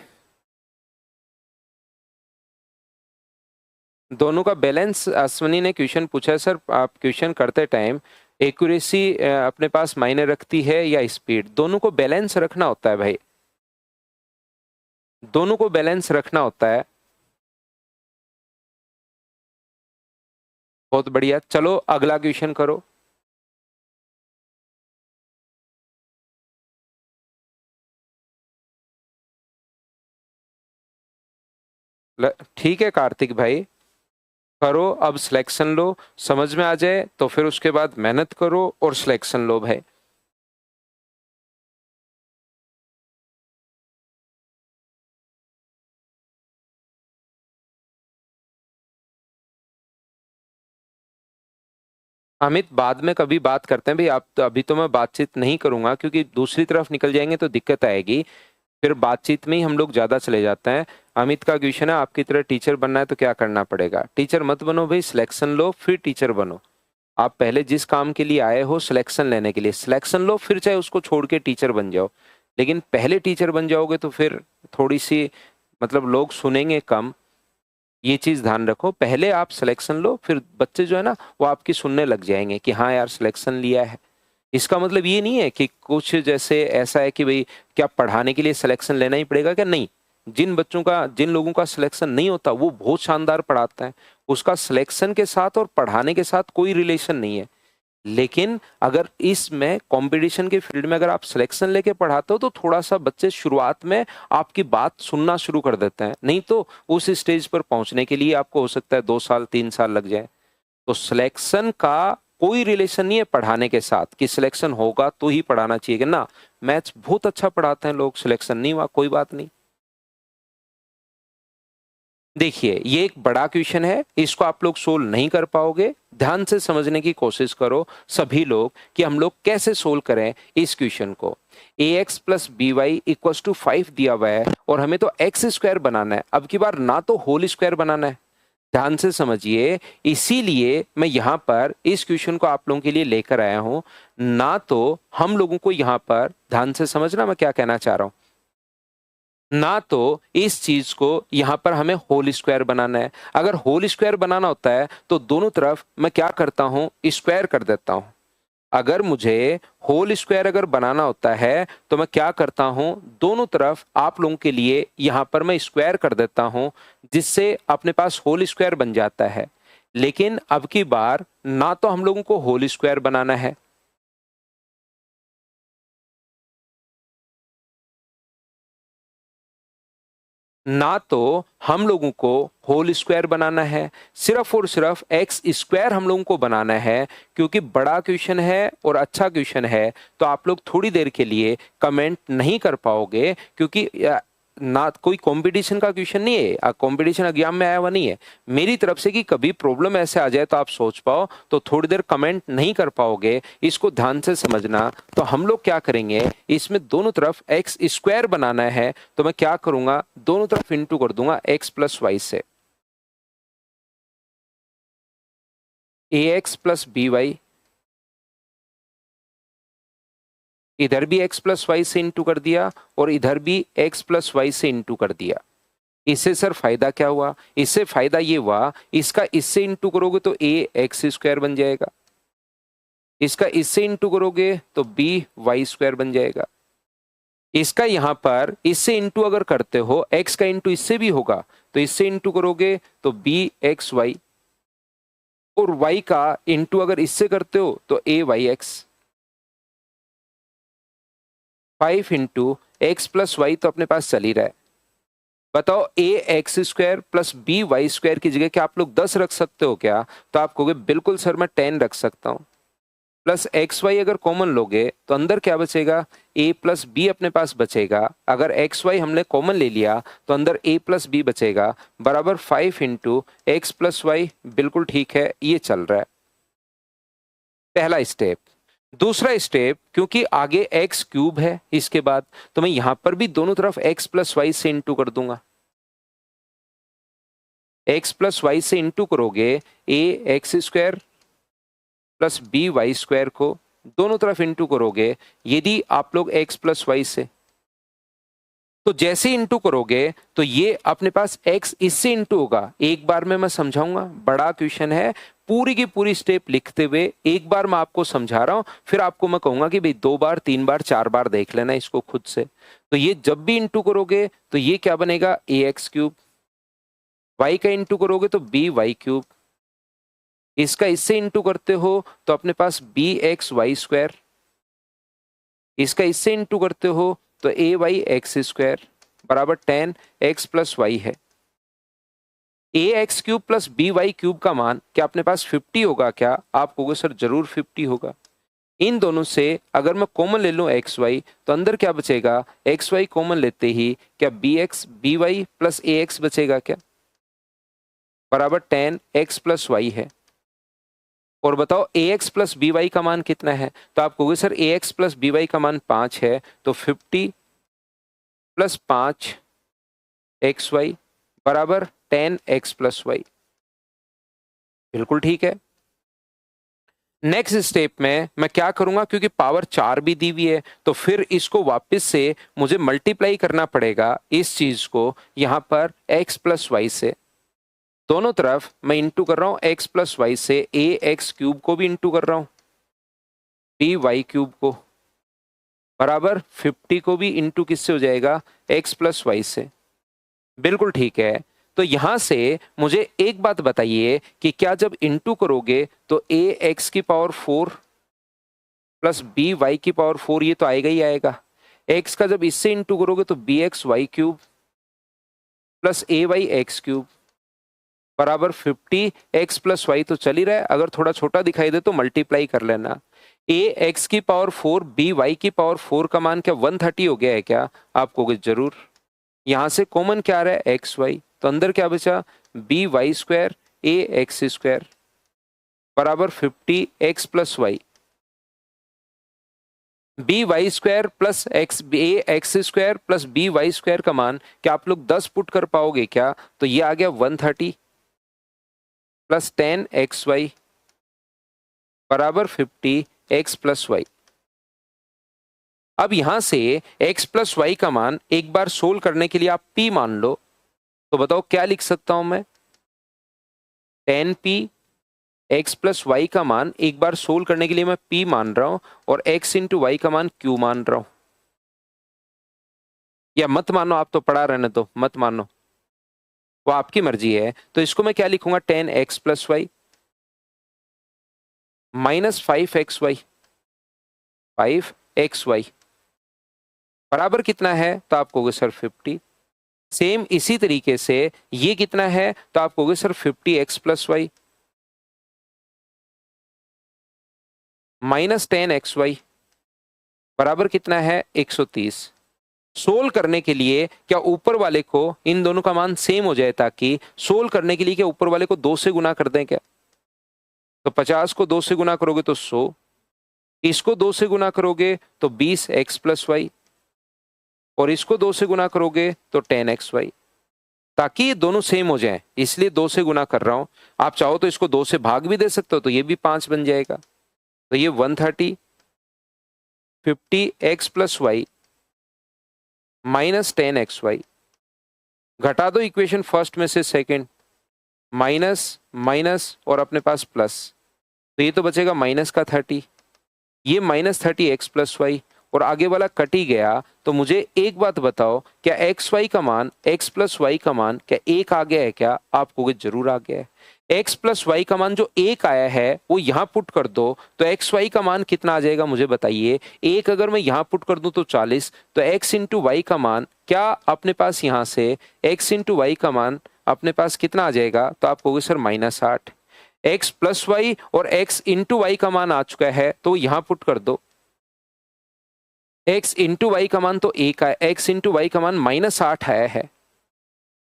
दोनों का बैलेंस। अश्वनी ने क्वेश्चन पूछा है सर, आप क्वेश्चन करते टाइम एक्यूरेसी अपने पास मायने रखती है या स्पीड? दोनों को बैलेंस रखना होता है भाई, दोनों को बैलेंस रखना होता है। बहुत बढ़िया, चलो अगला क्वेश्चन करो। ठीक है कार्तिक भाई, करो, अब सिलेक्शन लो, समझ में आ जाए तो फिर उसके बाद मेहनत करो और सिलेक्शन लो भाई। अमित बाद में कभी बात करते हैं भाई, आप तो अभी तो मैं बातचीत नहीं करूंगा क्योंकि दूसरी तरफ निकल जाएंगे तो दिक्कत आएगी, फिर बातचीत में ही हम लोग ज्यादा चले जाते हैं। अमित का क्वेश्चन है, आपकी तरह टीचर बनना है तो क्या करना पड़ेगा? टीचर मत बनो भाई, सिलेक्शन लो फिर टीचर बनो। आप पहले जिस काम के लिए आए हो सिलेक्शन लेने के लिए, सिलेक्शन लो, फिर चाहे उसको छोड़ के टीचर बन जाओ। लेकिन पहले टीचर बन जाओगे तो फिर थोड़ी सी मतलब लोग सुनेंगे कम, ये चीज ध्यान रखो। पहले आप सिलेक्शन लो, फिर बच्चे जो है ना वो आपकी सुनने लग जाएंगे कि हाँ यार सिलेक्शन लिया है। इसका मतलब ये नहीं है कि कुछ जैसे ऐसा है कि भाई क्या पढ़ाने के लिए सिलेक्शन लेना ही पड़ेगा क्या? नहीं, जिन बच्चों का, जिन लोगों का सिलेक्शन नहीं होता वो बहुत शानदार पढ़ाता है, उसका सिलेक्शन के साथ और पढ़ाने के साथ कोई रिलेशन नहीं है। लेकिन अगर इसमें कंपटीशन के फील्ड में अगर आप सिलेक्शन लेके पढ़ाते हो तो थोड़ा सा बच्चे शुरुआत में आपकी बात सुनना शुरू कर देते हैं, नहीं तो उस स्टेज पर पहुंचने के लिए आपको हो सकता है 2 साल 3 साल लग जाए। तो सिलेक्शन का कोई रिलेशन नहीं है पढ़ाने के साथ कि सिलेक्शन होगा तो ही पढ़ाना चाहिए कि ना, मैथ्स बहुत अच्छा पढ़ाते हैं लोग, सिलेक्शन नहीं हुआ कोई बात नहीं। देखिए ये एक बड़ा क्वेश्चन है, इसको आप लोग सोल्व नहीं कर पाओगे, ध्यान से समझने की कोशिश करो सभी लोग कि हम लोग कैसे सोल्व करें इस क्वेश्चन को। A X plus B Y equal to 5 दिया हुआ है और हमें तो एक्स स्क्वायर बनाना है, अब की बार ना तो होल स्क्वायर बनाना है, ध्यान से समझिए। इसीलिए मैं यहां पर इस क्वेश्चन को आप लोगों के लिए लेकर आया हूं, ना तो हम लोगों को यहां पर, ध्यान से समझना मैं क्या कहना चाह रहा हूं, ना तो इस चीज को यहां पर हमें होल स्क्वायर बनाना है। अगर होल स्क्वायर बनाना होता है तो दोनों तरफ मैं क्या करता हूं, स्क्वायर कर देता हूं। अगर मुझे होल स्क्वायर अगर बनाना होता है तो मैं क्या करता हूं, दोनों तरफ आप लोगों के लिए यहां पर मैं स्क्वायर कर देता हूं, जिससे अपने पास होल स्क्वायर बन जाता है। लेकिन अब की बार ना तो हम लोगों को होल स्क्वायर बनाना है, ना तो हम लोगों को होल स्क्वायर बनाना है, सिर्फ और सिर्फ एक्स स्क्वायर हम लोगों को बनाना है। क्योंकि बड़ा क्वेश्चन है और अच्छा क्वेश्चन है, तो आप लोग थोड़ी देर के लिए कमेंट नहीं कर पाओगे, क्योंकि ना कोई कंपटीशन का क्वेश्चन नहीं है, कंपटीशन एग्जाम में आया हुआ नहीं है मेरी तरफ से कि कभी प्रॉब्लम ऐसे आ जाए तो आप सोच पाओ, तो थोड़ी देर कमेंट नहीं कर पाओगे। इसको ध्यान से समझना। तो हम लोग क्या करेंगे, इसमें दोनों तरफ एक्स स्क्वायर बनाना है, तो मैं क्या करूंगा, दोनों तरफ इंटू कर दूंगा एक्स प्लस वाई से। ए एक्स प्लस बी वाई, इधर भी x प्लस वाई से इंटू कर दिया और इधर भी x प्लस वाई से इंटू कर दिया। इससे सर फायदा क्या हुआ, इससे फायदा ये हुआ, इसका इससे इंटू करोगे तो a एक्स स्क्वायर बन जाएगा, इसका इससे इंटू करोगे तो b वाई स्क्वायर बन जाएगा। इसका यहां पर इससे इंटू अगर करते हो, x का इंटू इससे भी होगा, तो इससे इंटू करोगे तो b एक्स वाई, और y का इंटू अगर इससे करते हो तो a Y X. 5 into X plus Y तो अपने पास चल ही रहा है। बताओ A X square plus B Y square की जगह क्या आप लोग 10 रख सकते हो क्या? तो आप कहोगे बिल्कुल सर मैं 10 रख सकता हूं। प्लस एक्स वाई अगर कॉमन लोगे तो अंदर क्या बचेगा, ए प्लस बी अपने पास बचेगा। अगर एक्स वाई हमने कॉमन ले लिया तो अंदर ए प्लस बी बचेगा, बराबर 5 इंटू एक्स प्लस वाई। बिल्कुल ठीक है, ये चल रहा है पहला स्टेप। दूसरा स्टेप, क्योंकि आगे एक्स क्यूब है इसके बाद, तो मैं यहां पर भी दोनों तरफ एक्स प्लस वाई से इंटू कर दूंगा। एक्स प्लस वाई से इंटू करोगे, A X square plus B Y square को दोनों तरफ इंटू करोगे, यदि आप लोग एक्स प्लस वाई से, तो जैसे इंटू करोगे तो ये अपने पास x इससे इंटू होगा। एक बार में मैं समझाऊंगा, बड़ा क्वेश्चन है, पूरी की पूरी स्टेप लिखते हुए एक बार मैं आपको समझा रहा हूं, फिर आपको मैं कहूंगा कि भाई 2 बार 3 बार 4 बार देख लेना इसको खुद से। तो ये जब भी इंटू करोगे तो ये क्या बनेगा, ए एक्स क्यूब, वाई का इंटू करोगे तो बी वाई क्यूब, इसका इससे इंटू करते हो तो अपने पास बी एक्स वाई स्क्वायर, इसका इससे इंटू करते हो तो ए वाई एक्स स्क्वायर बराबर 10 एक्स प्लस वाई है। A X cube plus B Y cube का मान क्या अपने पास 50 होगा क्या? आप कहोगे सर जरूर 50 होगा। इन दोनों से अगर मैं कॉमन ले लूं एक्स वाई, तो अंदर क्या बचेगा, एक्स वाई कॉमन लेते ही क्या B X B Y plus A X बचेगा क्या, बराबर 10 एक्स प्लस वाई है। और बताओ A X plus B Y का मान कितना है? तो आप कहोगे सर ए एक्स प्लस बी वाई का मान 5 है, तो 50 प्लस 5 एक्स वाई बराबर 10 एक्स प्लस वाई। बिल्कुल ठीक है। नेक्स्ट स्टेप में मैं क्या करूंगा, क्योंकि पावर 4 भी दी हुई है, तो फिर इसको वापस से मुझे मल्टीप्लाई करना पड़ेगा इस चीज को यहां पर x प्लस वाई से। दोनों तरफ मैं इंटू कर रहा हूं x प्लस वाई से, ए एक्स क्यूब को भी इंटू कर रहा हूं बी वाई क्यूब को, बराबर 50 को भी इंटू किससे हो जाएगा, x प्लस वाई से। बिल्कुल ठीक है। तो यहां से मुझे एक बात बताइए कि क्या जब इंटू करोगे तो ए एक्स की पावर 4 प्लस बी वाई की पावर 4 ये तो आएगा ही आएगा। एक्स का जब इससे इंटू करोगे तो B X Y cube plus A Y X cube बराबर 50 एक्स प्लस वाई तो चल ही रहा है। अगर थोड़ा छोटा दिखाई दे तो मल्टीप्लाई कर लेना। ए एक्स की पावर 4 बी वाई की पावर 4 का मान क्या 130 हो गया है क्या? आप कहोगे जरूर। यहां से कॉमन क्या आ रहा है, एक्स वाई, तो अंदर क्या बचा, B Y square A X square बराबर 50 X plus Y. B Y square plus X A X square plus B Y square का मान क्या आप लोग 10 पुट कर पाओगे क्या? तो ये आ गया 130 प्लस 10 एक्स वाई बराबर 50 एक्स प्लस वाई। अब यहां से x प्लस वाई का मान एक बार सोल्व करने के लिए आप p मान लो, तो बताओ क्या लिख सकता हूं मैं, 10p x प्लस वाई का मान एक बार सोल्व करने के लिए मैं p मान रहा हूं और x इंटू वाई का मान q मान रहा हूं। या मत मानो, आप तो पढ़ा रहने तो मत मानो, वो आपकी मर्जी है। तो इसको मैं क्या लिखूंगा, 10 X plus Y minus 5 X Y 5 X Y बराबर कितना है? तो आप कहोगे सर 50। सेम इसी तरीके से ये कितना है, तो आप कहोगे sir 50x plus Y minus 10xy बराबर कितना है 130। सोल्व करने के लिए क्या ऊपर वाले को इन दोनों का मान सेम हो जाए, ताकि सोल्व करने के लिए क्या ऊपर वाले को 2 से गुना कर दें क्या। तो 50 को 2 से गुना करोगे तो 100, इसको 2 से गुना करोगे तो 20x प्लस वाई, और इसको 2 से गुना करोगे तो 10xy, ताकि ये दोनों सेम हो जाएं, इसलिए 2 से गुना कर रहा हूं। आप चाहो तो इसको 2 से भाग भी दे सकते हो, तो ये भी 5 बन जाएगा। तो ये 130 50x plus Y minus 10xy, घटा दो इक्वेशन फर्स्ट में से सेकंड, माइनस माइनस और अपने पास प्लस, तो ये तो बचेगा माइनस का 30, ये माइनस 30x प्लस वाई, और आगे वाला कट ही गया। तो मुझे एक बात बताओ, क्या एक्स वाई का मान, x प्लस वाई का मान क्या एक आ गया है क्या। आप कहोगे जरूर आ गया है। x प्लस वाई का मान जो एक आया है वो यहाँ पुट कर दो, तो एक्स वाई का मान कितना आ जाएगा मुझे बताइए। एक अगर मैं यहाँ पुट कर दूं तो 40, तो x इंटू वाई का मान क्या अपने पास यहाँ से x इंटू वाई का मान अपने पास कितना आ जाएगा। तो आप कहोगे सर -8। x प्लस वाई और x इंटू वाई का मान आ चुका है, तो यहाँ पुट कर दो। x इंटू वाई का मान तो एक आया, x इंटू वाई का मान -8 आया है,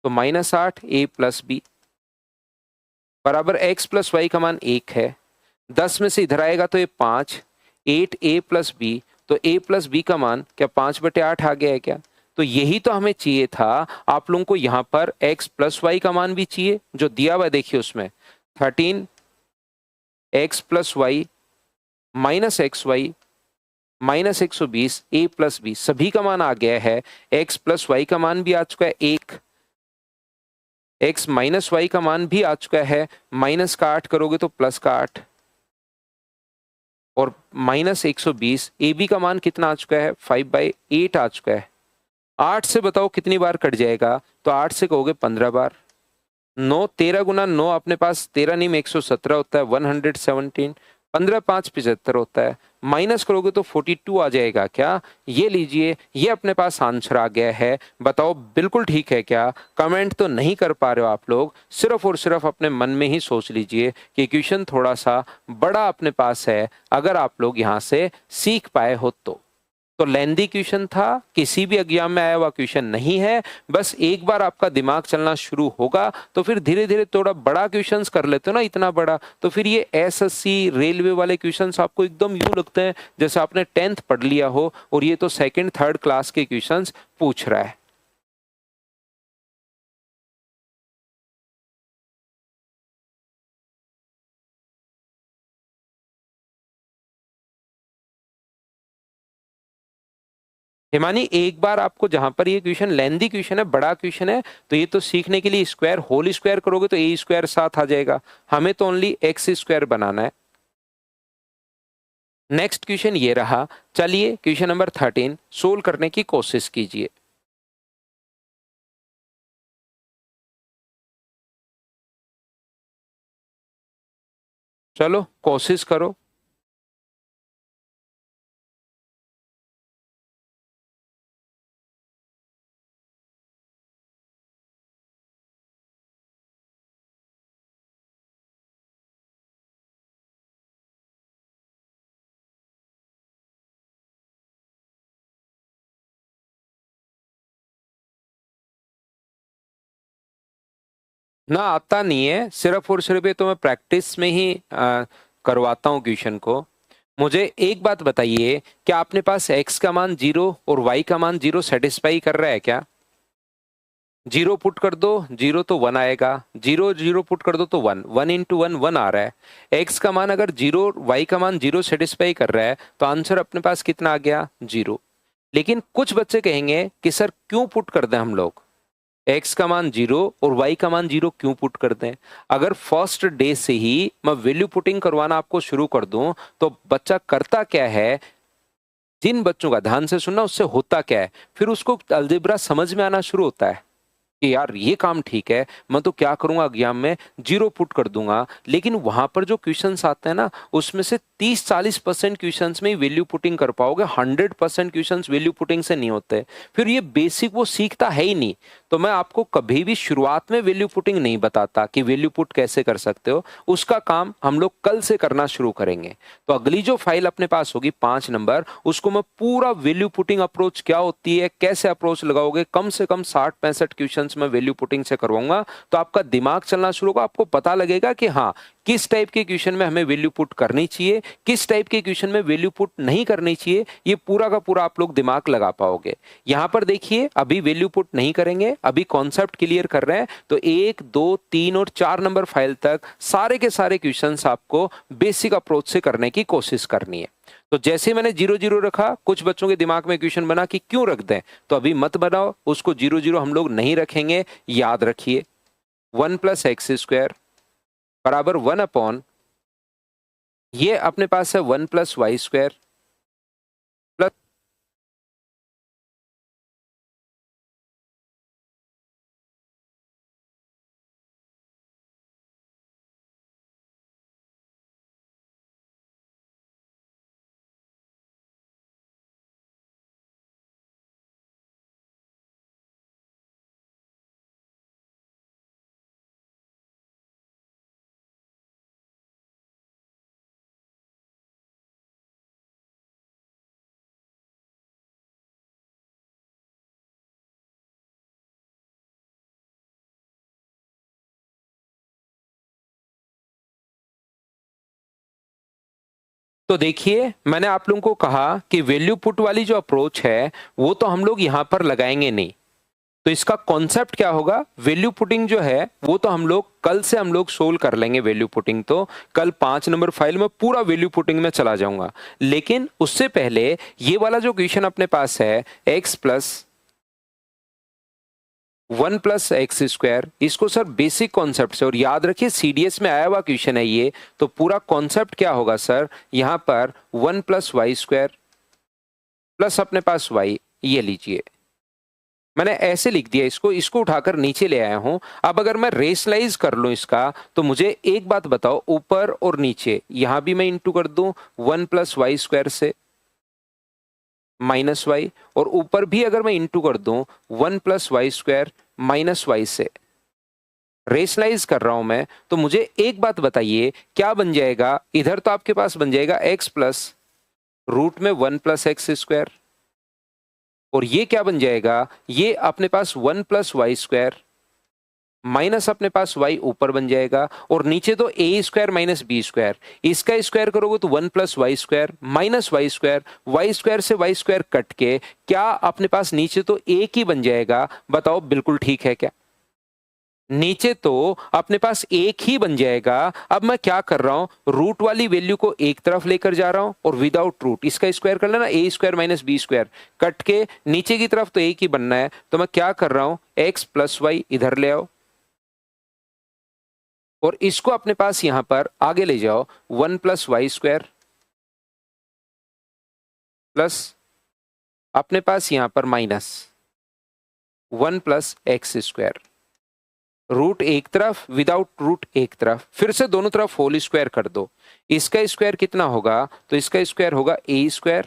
तो -8 a प्लस बी बराबर x प्लस वाई का मान 1 है। 10 में से इधर आएगा तो ये 5, 8a प्लस बी, तो a प्लस बी का मान क्या 5/8 आ गया है क्या। तो यही तो हमें चाहिए था। आप लोगों को यहाँ पर x प्लस वाई का मान भी चाहिए, जो दिया हुआ है देखिए उसमें 13x plus Y minus X Y minus 120 a plus B, सभी का मान आ गया है। x प्लस वाई का मान भी आ चुका है 1, x माइनस वाई का मान भी आ चुका है, माइनस का 8 करोगे तो प्लस का 8, और माइनस 120 ए बी का मान कितना आ चुका है 5/8 आ चुका है। 8 से बताओ कितनी बार कट जाएगा, तो 8 से कहोगे 15 बार। 9 13 गुना 9 अपने पास 13 नहीं में 117 होता है, 117, 15 5 75 होता है, माइनस करोगे तो 42 आ जाएगा क्या। ये लीजिए, ये अपने पास आंसर आ गया है। बताओ बिल्कुल ठीक है क्या। कमेंट तो नहीं कर पा रहे हो आप लोग, सिर्फ और सिर्फ अपने मन में ही सोच लीजिए कि क्वेश्चन थोड़ा सा बड़ा अपने पास है, अगर आप लोग यहाँ से सीख पाए हो तो लेंदी क्वेश्चन था, किसी भी एग्जाम में आया हुआ क्वेश्चन नहीं है। बस एक बार आपका दिमाग चलना शुरू होगा तो फिर धीरे धीरे थोड़ा बड़ा क्वेश्चंस कर लेते हो ना, इतना बड़ा, तो फिर ये एसएससी रेलवे वाले क्वेश्चंस आपको एकदम यूं लगते हैं जैसे आपने 10th पढ़ लिया हो और ये तो 2nd 3rd क्लास के क्वेश्चंस पूछ रहा है। हिमानी एक बार आपको जहां पर ये क्वेश्चन लेंदी क्वेश्चन है, बड़ा क्वेश्चन है, तो ये तो सीखने के लिए स्क्वायर होल स्क्वायर करोगे तो ए स्क्वायर साथ आ जाएगा, हमें तो ओनली एक्स स्क्वायर बनाना है। नेक्स्ट क्वेश्चन ये रहा। चलिए क्वेश्चन नंबर 13 सोल्व करने की कोशिश कीजिए। चलो कोशिश करो। ना आता नहीं है, सिर्फ और सिर्फ ये तो मैं प्रैक्टिस में ही करवाता हूँ क्वेश्चन को। मुझे एक बात बताइए, क्या आपने पास x का मान 0 और y का मान 0 सेटिस्फाई कर रहा है क्या। 0 पुट कर दो, 0 तो 1 आएगा, 0 0 पुट कर दो तो 1, 1 इंटू 1 1 आ रहा है। x का मान अगर 0 y का मान 0 सेटिस्फाई कर रहा है तो आंसर अपने पास कितना आ गया 0। लेकिन कुछ बच्चे कहेंगे कि सर क्यों पुट कर दें हम लोग, x का मान 0 और y का मान 0 क्यों पुट करते हैं। अगर फर्स्ट डे से ही मैं वैल्यू पुटिंग करवाना आपको शुरू कर दूं तो बच्चा करता क्या है, जिन बच्चों का ध्यान से सुनना उससे होता क्या है, फिर उसको अलजेब्रा समझ में आना शुरू होता है कि यार ये काम ठीक है, मैं तो क्या करूंगा एग्जाम में 0 पुट कर दूंगा। लेकिन वहां पर जो क्वेश्चंस आते हैं ना उसमें से 30-40% क्वेश्चंस में ही वैल्यू पुटिंग कर पाओगे, 100% क्वेश्चंस वैल्यू पुटिंग से नहीं होते। फिर ये बेसिक वो सीखता है ही नहीं। तो मैं आपको कभी भी शुरुआत में वैल्यू पुटिंग नहीं बताता कि वैल्यू पुट कैसे कर सकते हो। उसका काम हम लोग कल से करना शुरू करेंगे। तो अगली जो फाइल अपने पास होगी 5 नंबर, उसको मैं पूरा वैल्यू पुटिंग अप्रोच क्या होती है, कैसे अप्रोच लगाओगे, कम से कम 60-65 क्वेश्चंस में वैल्यू पुटिंग से करवाऊंगा। तो आपका दिमाग चलना शुरू होगा, आपको पता लगेगा कि हाँ, किस टाइप के क्वेश्चन में हमें वैल्यू पुट करनी चाहिए, किस टाइप के क्वेश्चन में वैल्यू पुट नहीं करनी चाहिए। ये पूरा का पूरा आप लोग दिमाग लगा पाओगे। यहां पर देखिए, अभी वैल्यू पुट नहीं करेंगे, अभी कॉन्सेप्ट क्लियर कर रहे हैं। तो 1, 2, 3 और 4 नंबर फाइल तक सारे के सारे क्वेश्चंस आपको बेसिक अप्रोच से करने की कोशिश करनी है। तो जैसे मैंने 0 0 रखा, कुछ बच्चों के दिमाग में क्वेश्चन बना कि क्यों रख दें, तो अभी मत बनाओ, उसको 0 0 हम लोग नहीं रखेंगे। याद रखिए 1 + x² बराबर 1 अपॉन, ये अपने पास है 1 + y² प्लस तो देखिए, मैंने आप लोगों को कहा कि वैल्यू पुट वाली जो अप्रोच है वो तो हम लोग यहां पर लगाएंगे नहीं। तो इसका कॉन्सेप्ट क्या होगा, वैल्यू पुटिंग जो है वो तो हम लोग कल से हम लोग सोल्व कर लेंगे। वैल्यू पुटिंग तो कल 5 नंबर फाइल में पूरा वैल्यू पुटिंग में चला जाऊंगा। लेकिन उससे पहले ये वाला जो क्वेश्चन अपने पास है x + 1 + x², इसको सर बेसिक कॉन्सेप्ट से, और याद रखिए सीडीएस में आया हुआ क्वेश्चन है ये, तो पूरा कॉन्सेप्ट क्या होगा सर, यहां पर 1 + y² प्लस अपने पास y, ये लीजिए मैंने ऐसे लिख दिया, इसको इसको उठाकर नीचे ले आया हूं। अब अगर मैं रेशनलाइज कर लूं इसका, तो मुझे एक बात बताओ, ऊपर और नीचे यहां भी मैं इंटू कर दूं 1 + y² से -y, और ऊपर भी अगर मैं इंटू कर दूं 1 + y² -y से, रेशनलाइज कर रहा हूं मैं। तो मुझे एक बात बताइए, क्या बन जाएगा, इधर तो आपके पास बन जाएगा x + √1 + x², और ये क्या बन जाएगा, ये अपने पास 1 + y² माइनस अपने पास y ऊपर बन जाएगा, और नीचे तो a² - b², इसका स्क्वायर करोगे तो 1 + y² -y², y² से y² कट के क्या अपने पास नीचे तो एक ही बन जाएगा। बताओ बिल्कुल ठीक है क्या, नीचे तो अपने पास एक ही बन जाएगा। अब मैं क्या कर रहा हूं, रूट वाली वैल्यू को एक तरफ लेकर जा रहा हूं, और विदाउट रूट इसका स्क्वायर कर लेना, a² - b² कट के नीचे की तरफ तो एक ही बनना है। तो मैं क्या कर रहा हूं, x + y इधर ले आओ, और इसको अपने पास यहां पर आगे ले जाओ, 1 + y² प्लस अपने पास यहां पर -1 + x², रूट एक तरफ, विदाउट रूट एक तरफ, फिर से दोनों तरफ होल स्क्वायर कर दो। इसका स्क्वायर कितना होगा, तो इसका स्क्वायर होगा a²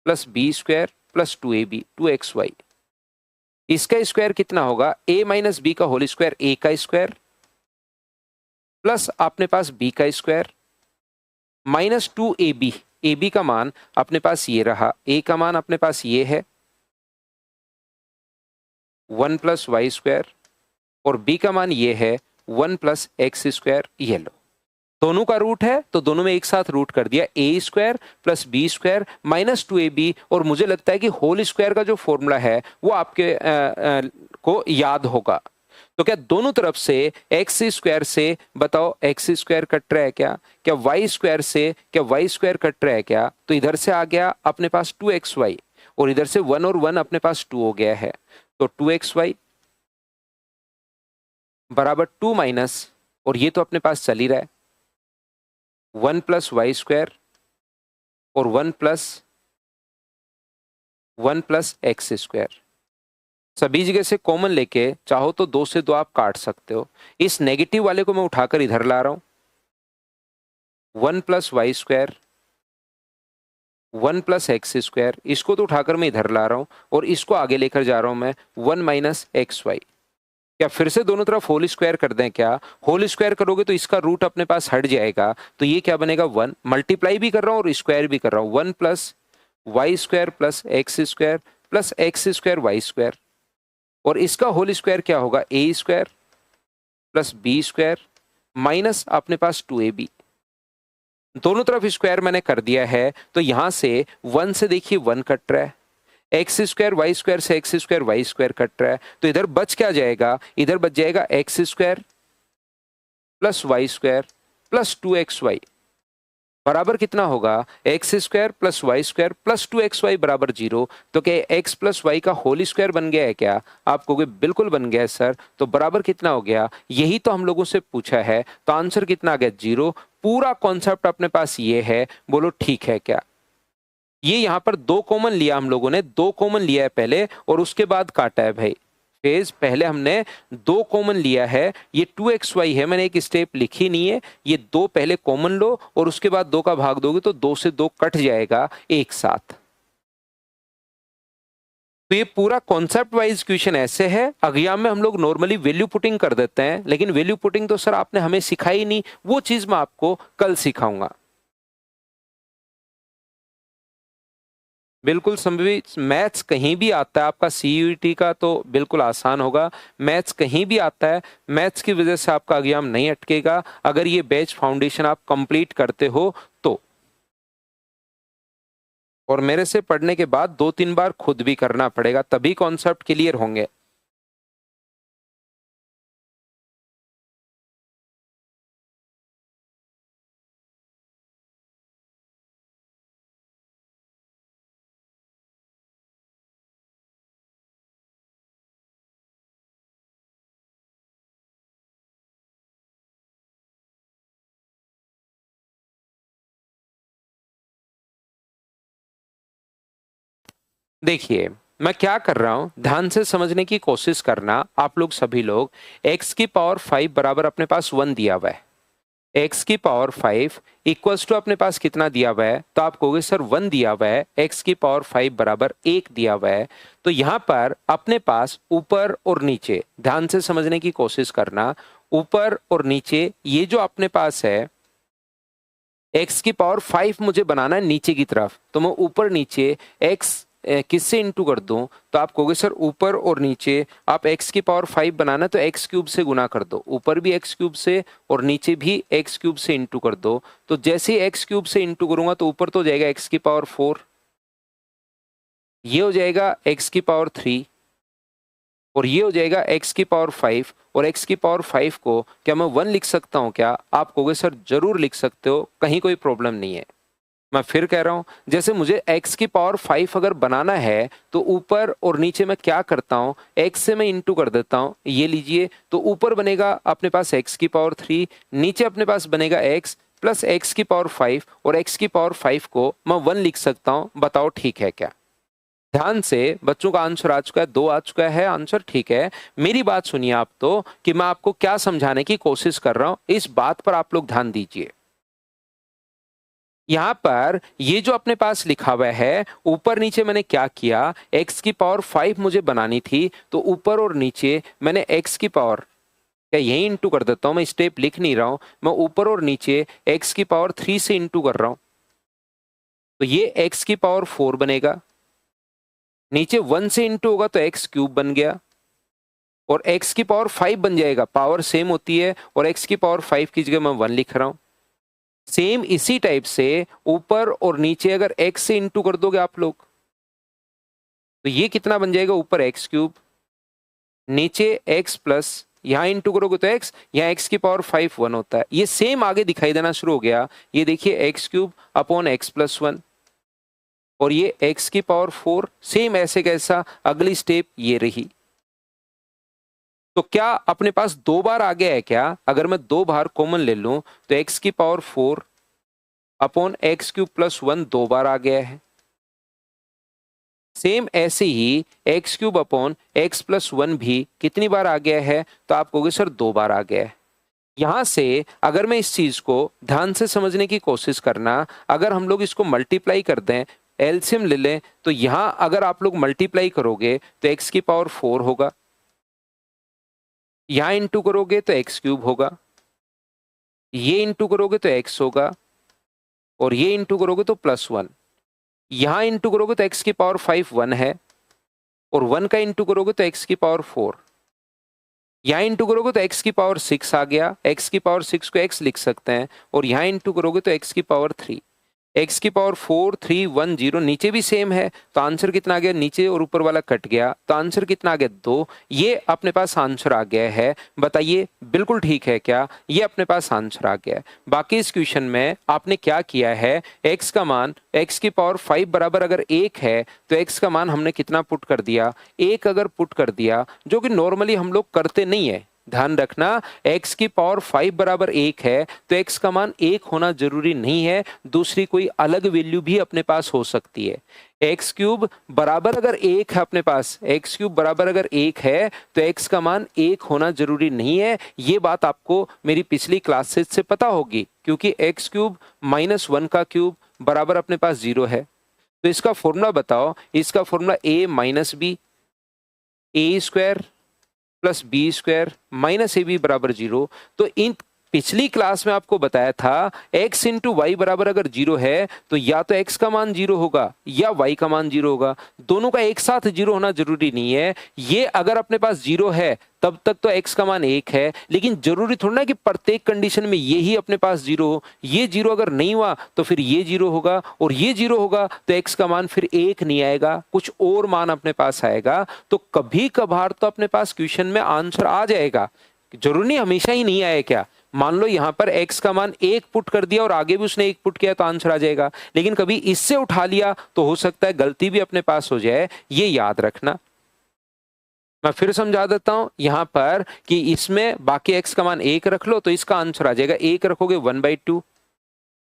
+ b² + 2ab 2xy। इसका स्क्वायर कितना होगा, a - b का होल स्क्वायर, a का स्क्वायर प्लस अपने पास b का स्क्वायर -2ab, ab का मान अपने पास ये रहा, a का मान अपने पास ये है 1 + y², और b का मान ये है 1 + x²। ये लो, दोनों का रूट है तो दोनों में एक साथ रूट कर दिया, a² + b² -2ab, और मुझे लगता है कि होल स्क्वायर का जो फॉर्मूला है वो आपके को याद होगा। तो क्या दोनों तरफ से x² से, बताओ x² कट रहा है क्या, क्या y² से, क्या y² कट रहा है क्या, तो इधर से आ गया अपने पास 2xy, और इधर से 1 और 1 अपने पास 2 हो गया है। तो 2xy बराबर 2 माइनस, और ये तो अपने पास चल ही रहा है 1 + y² और 1 + x²। सभी जगह से कॉमन लेके चाहो तो 2 से 2 आप काट सकते हो। इस नेगेटिव वाले को मैं उठाकर इधर ला रहा हूं, 1 + y² 1 प्लस एक्स स्क्वायर, इसको तो उठाकर मैं इधर ला रहा हूँ और इसको आगे लेकर जा रहा हूँ मैं 1 माइनस एक्स वाई। क्या फिर से दोनों तरफ होल स्क्वायर कर दें क्या? होल स्क्वायर करोगे तो इसका रूट अपने पास हट जाएगा, तो ये क्या बनेगा 1, मल्टीप्लाई भी कर रहा हूँ और स्क्वायर भी कर रहा हूँ, 1 plus Y square plus X square Y square, और इसका होल स्क्वायर क्या होगा A square plus B square minus अपने पास 2ab। दोनों तरफ स्क्वायर मैंने कर दिया है, तो यहां से 1 से देखिए 1 कट रहा है, एक्स स्क्वायर वाई स्क्वायर से X square Y square cut रहा है, तो इधर बच क्या जाएगा, इधर बच जाएगा X square plus Y square plus 2xy बराबर कितना होगा, X square plus Y square plus 2xy बराबर 0। तो क्या एक्स प्लस वाई का होल स्क्वायर बन गया है क्या? आप कहोगे बिल्कुल बन गया है सर। तो बराबर कितना हो गया, यही तो हम लोगों से पूछा है, तो आंसर कितना आ गया 0। पूरा कॉन्सेप्ट अपने पास ये है, बोलो ठीक है क्या? ये यहां पर 2 कॉमन लिया हम लोगों ने, 2 कॉमन लिया है पहले और उसके बाद काटा है भाई। फेज पहले हमने 2 कॉमन लिया है, ये 2xy है, मैंने एक स्टेप लिखी नहीं है, ये 2 पहले कॉमन लो और उसके बाद 2 का भाग दोगे तो 2 से 2 कट जाएगा एक साथ। तो ये पूरा कॉन्सेप्ट वाइज क्वेश्चन ऐसे है। एग्जाम में हम लोग नॉर्मली वैल्यू पुटिंग कर देते हैं, लेकिन वैल्यू पुटिंग तो सर आपने हमें सिखाई नहीं, वो चीज मैं आपको कल सिखाऊंगा। बिल्कुल संभवी, मैथ्स कहीं भी आता है आपका, सीयूईटी का तो बिल्कुल आसान होगा, मैथ्स कहीं भी आता है, मैथ्स की वजह से आपका एग्जाम नहीं अटकेगा अगर ये बैच फाउंडेशन आप कंप्लीट करते हो तो। और मेरे से पढ़ने के बाद 2-3 बार खुद भी करना पड़ेगा, तभी कॉन्सेप्ट क्लियर होंगे। देखिए मैं क्या कर रहा हूं, ध्यान से समझने की कोशिश करना आप लोग सभी लोग। x की पावर 5 बराबर अपने पास 1 दिया हुआ है, x की पावर 5 इक्वल्स टू अपने पास कितना दिया हुआ है, तो आप कहोगे सर 1 दिया हुआ है, x की पावर 5 बराबर 1 दिया हुआ है। तो यहां पर अपने पास ऊपर और नीचे ध्यान से समझने की कोशिश करना, ऊपर और नीचे ये जो अपने पास है x की पावर 5 मुझे बनाना है नीचे की तरफ, तो मैं ऊपर नीचे x किससे इंटू कर दूं, तो आप कहोगे सर ऊपर और नीचे आप x की पावर 5 बनाना तो x क्यूब से गुना कर दो, ऊपर भी x क्यूब से और नीचे भी x क्यूब से इंटू कर दो। तो जैसे ही x क्यूब से इंटू करूंगा तो ऊपर तो हो जाएगा x की पावर 4, ये हो जाएगा x की पावर 3 और ये हो जाएगा x की पावर 5, और x की पावर 5 को क्या मैं 1 लिख सकता हूं क्या? आप कहोगे सर जरूर लिख सकते हो, कहीं कोई प्रॉब्लम नहीं है। मैं फिर कह रहा हूं, जैसे मुझे x की पावर 5 अगर बनाना है तो ऊपर और नीचे मैं क्या करता हूं, x से मैं इंटू कर देता हूं, ये लीजिए, तो ऊपर बनेगा अपने पास x की पावर 3, नीचे अपने पास बनेगा x प्लस x की पावर 5, और x की पावर 5 को मैं 1 लिख सकता हूं। बताओ ठीक है क्या? ध्यान से, बच्चों का आंसर आ चुका है, 2 आ चुका है आंसर, ठीक है। मेरी बात सुनिए आप तो, कि मैं आपको क्या समझाने की कोशिश कर रहा हूं, इस बात पर आप लोग ध्यान दीजिए। यहां पर ये जो अपने पास लिखा हुआ है, ऊपर नीचे मैंने क्या किया, x की पावर 5 मुझे बनानी थी, तो ऊपर और नीचे मैंने x की पावर, क्या यही इंटू कर देता हूं, मैं स्टेप लिख नहीं रहा हूं, मैं ऊपर और नीचे x की पावर 3 से इंटू कर रहा हूं, तो ये x की पावर 4 बनेगा, नीचे 1 से इंटू होगा तो x क्यूब बन गया, और x की पावर 5 बन जाएगा, पावर सेम होती है, और x की पावर 5 की जगह मैं 1 लिख रहा हूं। सेम इसी टाइप से ऊपर और नीचे अगर x से इंटू कर दोगे आप लोग, तो ये कितना बन जाएगा, ऊपर x क्यूब, नीचे x प्लस, यहां इंटू करोगे तो x, यहां x की पावर 5 1 होता है, ये सेम आगे दिखाई देना शुरू हो गया, ये देखिए x cube upon x plus 1, और ये x की पावर 4, सेम ऐसे कैसा, अगली स्टेप ये रही। तो क्या अपने पास 2 बार आ गया है क्या? अगर मैं 2 बार कॉमन ले लूं तो x की power 4 upon X cube plus 1 2 बार आ गया है। सेम ऐसे ही X cube upon X plus 1 भी कितनी बार आ गया है? तो आप कहोगे सर 2 बार आ गया है। यहां से अगर मैं इस चीज को ध्यान से समझने की कोशिश करना, अगर हम लोग इसको मल्टीप्लाई कर दें एलसीएम ले लें तो यहाँ अगर आप लोग मल्टीप्लाई करोगे तो x की पावर 4 होगा, यहाँ इंटू करोगे तो x क्यूब होगा, ये इंटू करोगे तो x होगा और ये इंटू करोगे तो +1। यहाँ इंटू करोगे तो x की पावर 5 1 है और 1 का इंटू करोगे तो x की पावर 4। यहाँ इंटू करोगे तो x की पावर 6 आ गया, x की पावर 6 को x लिख सकते हैं और यहाँ इंटू करोगे तो x की पावर 3। x की पावर 4 3 1 0, नीचे भी सेम है तो आंसर कितना आ गया, नीचे और ऊपर वाला कट गया तो आंसर कितना आ गया 2। ये अपने पास आंसर आ गया है। बताइए बिल्कुल ठीक है क्या? ये अपने पास आंसर आ गया है। बाकी इस क्वेश्चन में आपने क्या किया है, x का मान x की पावर 5 बराबर अगर 1 है तो x का मान हमने कितना पुट कर दिया, 1 अगर पुट कर दिया, जो कि नॉर्मली हम लोग करते नहीं है। ध्यान रखना, x की पावर 5 बराबर 1 है तो x का मान 1 होना जरूरी नहीं है, दूसरी कोई अलग वैल्यू भी अपने पास हो सकती है। x क्यूब बराबर अगर 1 है अपने पास, x क्यूब बराबर अगर 1 है तो x का मान 1 होना जरूरी नहीं है। ये बात आपको मेरी पिछली क्लासेस से पता होगी, क्योंकि x क्यूब -1 का क्यूब बराबर अपने पास 0 है। तो इसका फॉर्मूला बताओ, इसका formula a minus B A square plus B square minus A B बराबर 0। तो इन पिछली क्लास में आपको बताया था x इंटू वाई बराबर अगर 0 है तो या तो x का मान 0 होगा या y का मान 0 होगा, दोनों का एक साथ 0 होना जरूरी नहीं है। ये अगर अपने पास 0 है तब तक तो x का मान 1 है, लेकिन जरूरी थोड़ा ना कि प्रत्येक कंडीशन में ये ही अपने पास 0 हो। ये 0 अगर नहीं हुआ तो फिर ये 0 होगा और ये 0 होगा तो x का मान फिर 1 नहीं आएगा, कुछ और मान अपने पास आएगा। तो कभी कभार तो अपने पास क्वेश्चन में आंसर आ जाएगा, जरूरी नहीं हमेशा ही नहीं आए क्या। मान लो यहां पर x का मान 1 पुट कर दिया और आगे भी उसने 1 पुट किया तो आंसर आ जाएगा, लेकिन कभी इससे उठा लिया तो हो सकता है गलती भी अपने पास हो जाए, ये याद रखना। मैं फिर समझा देता हूं यहां पर कि इसमें बाकी x का मान 1 रख लो तो इसका आंसर आ जाएगा, 1 रखोगे 1/2,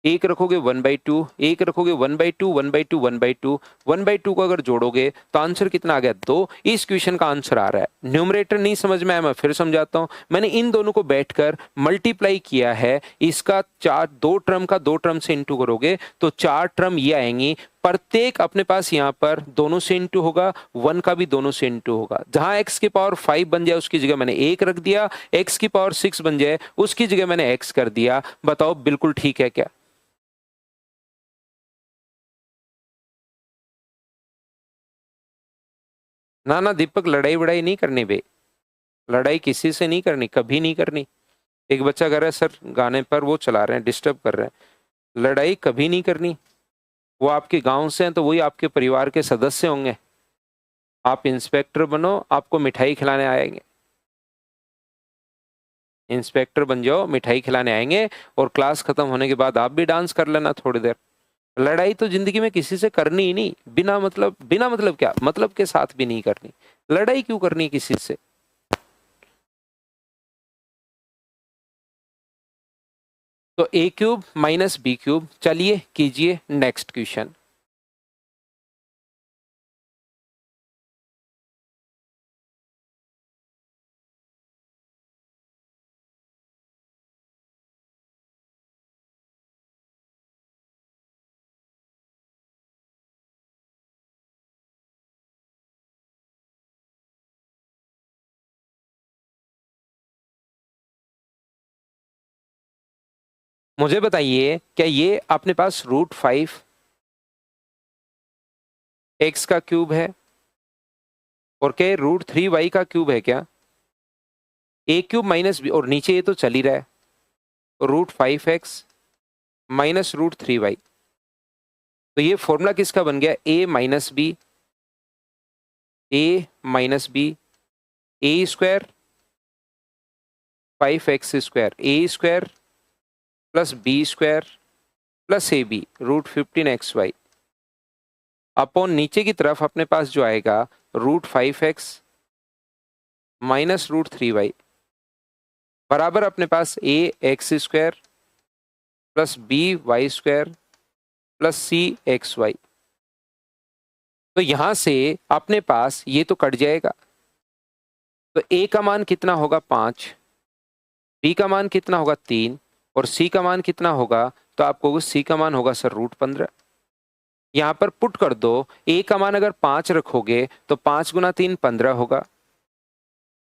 1 रखोगे 1/2, 1 रखोगे 1/2, 1/2, 1/2, 1/2 को अगर जोड़ोगे तो आंसर कितना आ गया 2। इस क्वेश्चन का आंसर आ रहा है। न्यूमरेटर नहीं समझ में आया, मैं फिर समझाता हूं। मैंने इन दोनों को बैठकर मल्टीप्लाई किया है, इसका 4 2 टर्म का 2 टर्म से इंटू करोगे तो 4 टर्म ये आएंगी, प्रत्येक अपने पास यहाँ पर दोनों से इंटू होगा, 1 का भी दोनों से इंटू होगा। जहां x की पावर 5 बन जाए उसकी जगह मैंने 1 रख दिया, x की पावर 6 बन जाए उसकी जगह मैंने x कर दिया। बताओ बिल्कुल ठीक है क्या? ना ना दीपक, लड़ाई वड़ाई नहीं करनी बे, लड़ाई किसी से नहीं करनी, कभी नहीं करनी। एक बच्चा कह रहा है सर गाने पर वो चला रहे हैं, डिस्टर्ब कर रहे हैं, लड़ाई कभी नहीं करनी। वो आपके गांव से हैं तो वही आपके परिवार के सदस्य होंगे। आप इंस्पेक्टर बनो, आपको मिठाई खिलाने आएंगे, इंस्पेक्टर बन जाओ, मिठाई खिलाने आएंगे और क्लास खत्म होने के बाद आप भी डांस कर लेना थोड़ी देर। लड़ाई तो जिंदगी में किसी से करनी ही नहीं, बिना मतलब क्या, मतलब के साथ भी नहीं करनी। लड़ाई क्यों करनी किसी से? तो a cube minus B cube. चलिए कीजिए नेक्स्ट क्वेश्चन। मुझे बताइए क्या ये अपने पास √5 x का क्यूब है और क्या √3y का क्यूब है क्या? a क्यूब माइनस बी, और नीचे ये तो चल ही रहा है, √5x माइनस √3y। तो ये फॉर्मूला किसका बन गया? a minus B, a minus B, A square 5x square, A square plus B square plus A B √15xy upon नीचे की तरफ अपने पास जो आएगा √5x माइनस √3y बराबर अपने पास a x square plus B Y square plus C X Y. तो यहां से अपने पास ये तो कट जाएगा, तो a का मान कितना होगा 5, b का मान कितना होगा 3 और c का मान कितना होगा? तो आपको c का मान होगा सर √15। यहाँ पर पुट कर दो, ए का मान अगर 5 रखोगे तो 5 गुना 3 15 होगा।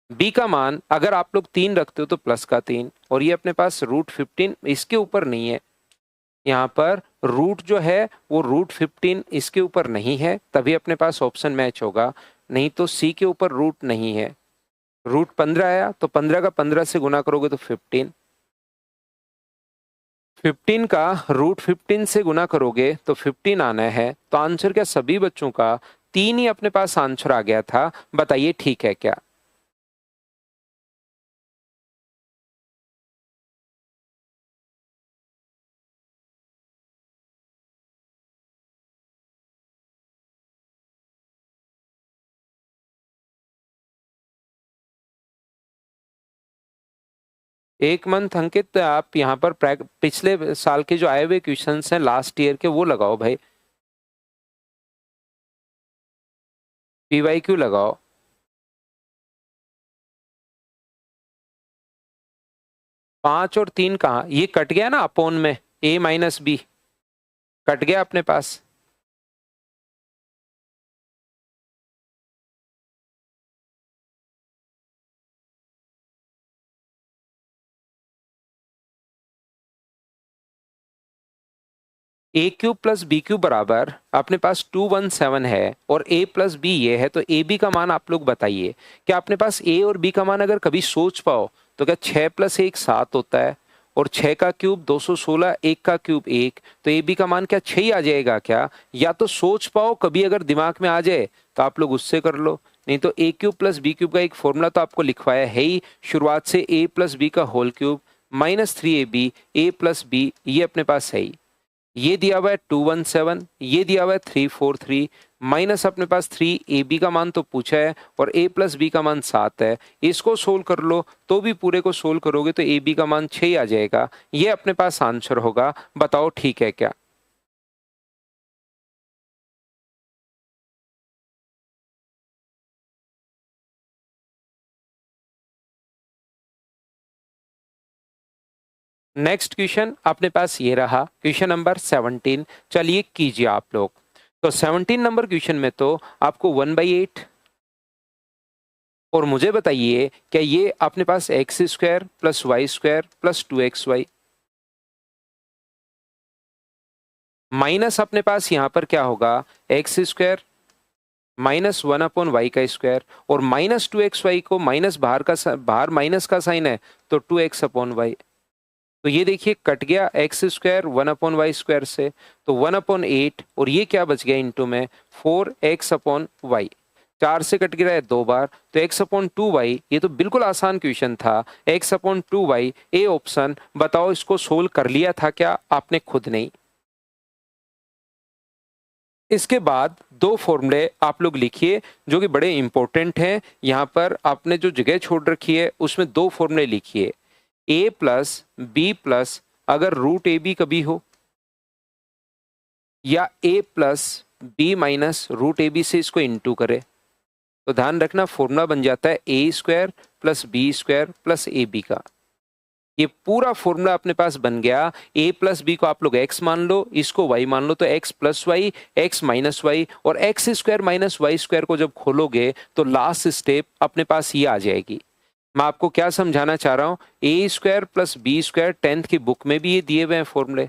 बी का मान अगर आप लोग 3 रखते हो तो प्लस का 3, और ये अपने पास √15 इसके ऊपर नहीं है। यहाँ पर रूट जो है वो √15 इसके ऊपर नहीं है, तभी अपने पास ऑप्शन मैच होगा, नहीं तो सी के ऊपर रूट नहीं है। √15 आया तो 15 का 15 से गुना करोगे तो 15, 15 का √15 से गुना करोगे तो 15 आना है। तो आंसर क्या सभी बच्चों का 3 ही अपने पास आंसर आ गया था, बताइए ठीक है क्या? एक मंथ अंकित, आप यहाँ पर पिछले साल के जो आए हुए क्वेश्चंस हैं लास्ट ईयर के वो लगाओ भाई, PYQ लगाओ। 5 और 3 कहाँ, ये कट गया ना अपोन में, A-B कट गया अपने पास। A³ प्लस BQ बराबर अपने पास 217 है और A प्लस बी ये है, तो AB का मान आप लोग बताइए। क्या अपने पास A और B का मान अगर कभी सोच पाओ तो क्या 6 + 1 7 होता है, और 6 का क्यूब 216, 1 का क्यूब 1, तो AB का मान क्या 6 ही आ जाएगा क्या? या तो सोच पाओ कभी, अगर दिमाग में आ जाए तो आप लोग उससे कर लो, नहीं तो A³ प्लस B³ का एक फॉर्मूला तो आपको लिखवाया है ही शुरुआत से, A प्लस बी का whole cube -3AB A plus B, ये अपने पास है ही। ये दिया हुआ है 217, ये दिया हुआ है 343, माइनस अपने पास 3, ए बी का मान तो पूछा है और a प्लस बी का मान 7 है। इसको सोल्व कर लो तो भी पूरे को सोल्व करोगे तो ए बी का मान 6 आ जाएगा। ये अपने पास आंसर होगा, बताओ ठीक है क्या? नेक्स्ट क्वेश्चन अपने पास ये रहा, क्वेश्चन नंबर 17। चलिए कीजिए आप लोग। तो 17 नंबर क्वेश्चन में तो आपको 1/8, और मुझे बताइए क्या ये अपने पास x² + y² + 2xy माइनस अपने पास यहाँ पर क्या होगा, x² -1/y², और -2xy को माइनस बाहर माइनस का साइन है तो 2x/y। तो ये देखिए कट गया x² 1/y² से, तो 1/8, और ये क्या बच गया इंटू में 4x/y। 4 से कट गिरा है 2 बार, तो x/2y, ये तो बिल्कुल आसान क्वेश्चन था, x/2y ए ऑप्शन। बताओ इसको सोल्व कर लिया था क्या आपने खुद नहीं? इसके बाद दो फॉर्मूले आप लोग लिखिए जो कि बड़े इंपॉर्टेंट हैं। यहाँ पर आपने जो जगह छोड़ रखी है उसमें दो फॉर्मूले लिखिए, a प्लस बी प्लस अगर √AB कभी हो, या a plus B minus √AB से इसको इंटू करे, तो ध्यान रखना फॉर्मूला बन जाता है a² + b² + ab का। ये पूरा फॉर्मूला अपने पास बन गया। a प्लस बी को आप लोग x मान लो, इसको y मान लो, तो x plus Y, x minus Y, और x² माइनस y² को जब खोलोगे तो लास्ट स्टेप अपने पास ये आ जाएगी। मैं आपको क्या समझाना चाह रहा हूँ, a² + b² 10th की बुक में भी ये दिए हुए हैं फॉर्मूले,